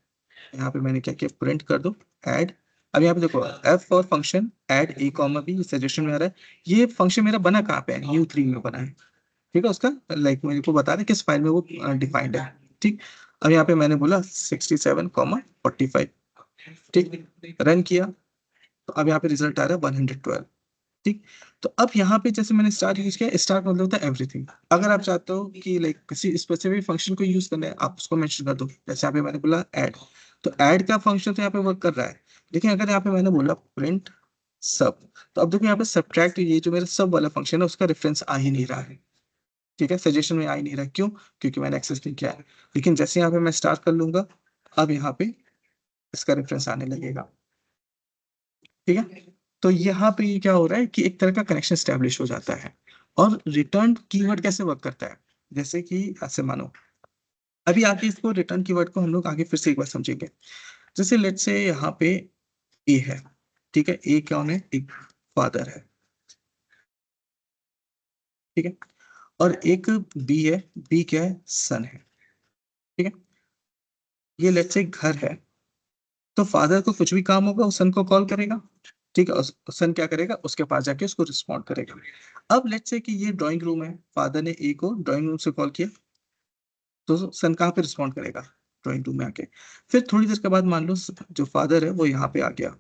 यहाँ पे मैंने क्या किया, प्रिंट कर दो ऐड। अब यहाँ पे देखो F for function add A comma B, suggestion में आ रहा है। ये फंक्शन मेरा बना कहाँ पे है, new3 में बना है। ठीक है, उसका लाइक मेरे को बता रहे किस फाइल में वो डिफाइंड है। ठीक, अब यहाँ पे मैंने बोला 67,45, ठीक, रन किया तो अब यहाँ पे रिजल्ट आ रहा है 112। ठीक, तो अब यहाँ पे जैसे मैंने स्टार यूज किया, स्टार का मतलब होता है एवरीथिंग। अगर आप चाहते हो कि लाइक किसी स्पेसिफिक फंक्शन को यूज करना है, आप उसको मेंशन कर दो, जैसे यहाँ पे मैंने बोला ऐड, तो ऐड का फंक्शन तो यहाँ पे वर्क कर रहा है, लेकिन अगर यहाँ पे मैंने बोला प्रिंट सब, तो अब देखो यहाँ पे सब्ट्रैक्ट, ये जो मेरा सब वाला फंक्शन है उसका रेफरेंस आ ही नहीं रहा है। ठीक है, सजेशन में आ ही नहीं रहा, क्यों? क्योंकि मैंने एक्सेस नहीं किया है। लेकिन जैसे यहाँ पे मैं स्टार्ट कर लूंगा, अब यहाँ पे इसका रेफरेंस आने लगेगा। ठीक है, तो यहाँ पे क्या हो रहा है कि एक तरह का कनेक्शन स्टैब्लिश हो जाता है। और रिटर्न कीवर्ड कैसे वर्क करता है, जैसे कि ऐसे मानो, अभी आगे इसको रिटर्न कीवर्ड को हम लोग आगे फिर से एक बार समझेंगे। जैसे लेट्स से यहाँ पे ए है, ठीक है, ए कौन है, एक फादर है, ठीक है, और एक बी है, बी क्या है, सन है। ठीक है, ये लेट्स से घर है, तो फादर को कुछ भी काम होगा उस सन को कॉल करेगा। ठीक है, सन क्या करेगा, उसके पास जाके उसको रिस्पॉन्ड करेगा। अब लेट्स से कि ये ड्राइंग रूम है, फादर ने ए को ड्राइंग रूम से कॉल किया, तो सन कहाँ पे रिस्पॉन्ड करेगा, ड्राइंग रूम में आके। फिर थोड़ी देर के बाद मान लो जो फादर है वो यहाँ पे आ गया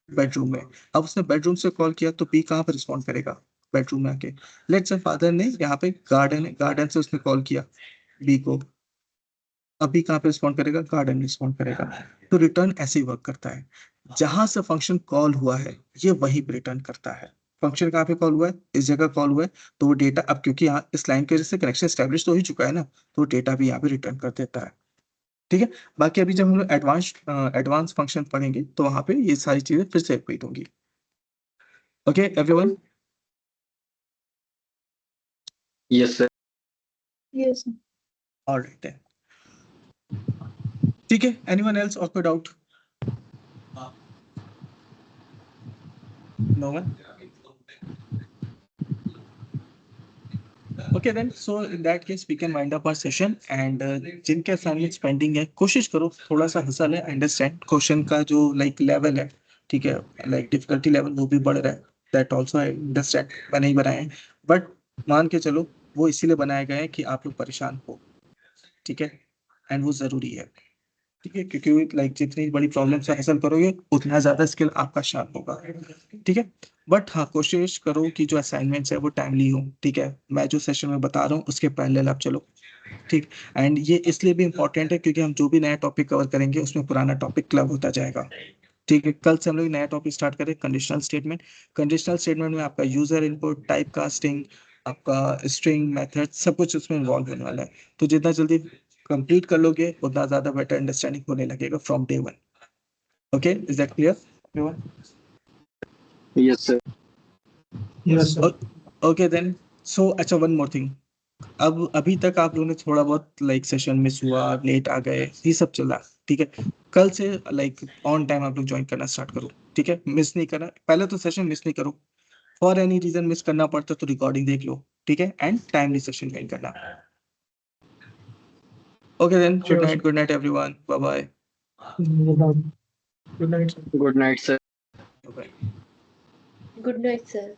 बेडरूम में, अब उसने बेडरूम से कॉल किया तो बी कहाँ पे रिस्पॉन्ड करेगा, बेडरूम में आके। लेट्स से फादर ने यहाँ पे गार्डन से उसने कॉल किया बी को, अभी कहाँ पे रिस्पॉन्ड करेगा, गार्डन में रिस्पॉन्ड करेगा। तो रिटर्न ऐसे ही वर्क करता है, जहां से फंक्शन कॉल हुआ है ये वही रिटर्न करता है। फंक्शन कहाँ पे कॉल हुआ है, इस जगह कॉल हुआ है, तो वो डेटा, अब क्योंकि यहाँ इस लाइन के वजह से कनेक्शन स्टैब्लिश तो हो ही चुका है ना, तो डेटा भी यहाँ पे रिटर्न कर देता है। ठीक है। बाकी अभी जब हम लोग एडवांस फंक्शन पढ़ेंगे तो वहां पे ये सारी चीजें फिर से रिपीट होंगी। Okay everyone? Yes sir. Yes alright है, ठीक है। एनीवन एल्स और कोई doubt? No one? Okay then, so in that case we can wind up our session and जिनके assignments pending है कोशिश करो थोड़ा सा हसल है, अंडरस्टैंड क्वेश्चन का जो लाइक लेवल है, ठीक है, लाइक डिफिकल्टी लेवल वो भी बढ़ रहा है, दैट आल्सो आई अंडरस्टैंड, मैंने ही बनाए हैं, बट मान के चलो वो इसीलिए बनाए गए हैं कि आप लोग परेशान हो, ठीक है, एंड वो जरूरी है, ठीक है, क्योंकि लाइक जितनी बड़ी प्रॉब्लम से हसल करोगे उतना ज्यादा स्किल आपका शार्प होगा, ठीक है। बट हाँ कोशिश करो कि जो असाइनमेंट्स है वो टाइमली हो, ठीक है, मैं जो सेशन में बता रहा हूँ उसके पैरेलल आप चलो, ठीक। एंड ये इसलिए भी इम्पोर्टेंट है क्योंकि हम जो भी नया टॉपिक कवर करेंगे उसमें पुराना टॉपिक क्लब होता जाएगा, ठीक है। कल से हम लोग नया टॉपिक स्टार्ट करें, कंडीशनल स्टेटमेंट। कंडीशनल स्टेटमेंट में आपका यूजर इनपुट, टाइप कास्टिंग, आपका स्ट्रिंग मेथड, सब कुछ उसमें इन्वॉल्व होने वाला है, तो जितना जल्दी कंप्लीट कर लोगे उतना ज्यादा बेटर अंडरस्टैंडिंग होने लगेगा from day one. Okay, is that clear everyone? Yes sir. Yes sir. Okay then, so अच्छा वन मोर थिंग, अब अभी तक आप लोगों ने थोड़ा बहुत लाइक सेशन मिस हुआ, लेट आ गए, ये सब चल रहा, ठीक है। कल से लाइक ऑन टाइम आप लोग ज्वाइन करना स्टार्ट करो, ठीक है, मिस नहीं करना, पहले तो सेशन मिस नहीं करो, फॉर एनी रीजन मिस करना पड़ता तो रिकॉर्डिंग देख लो, ठीक है, एंड टाइमली सेशन ज्वाइन करना। Okay then, good night everyone, bye bye. Good night sir. Good night sir. Bye. Good night sir.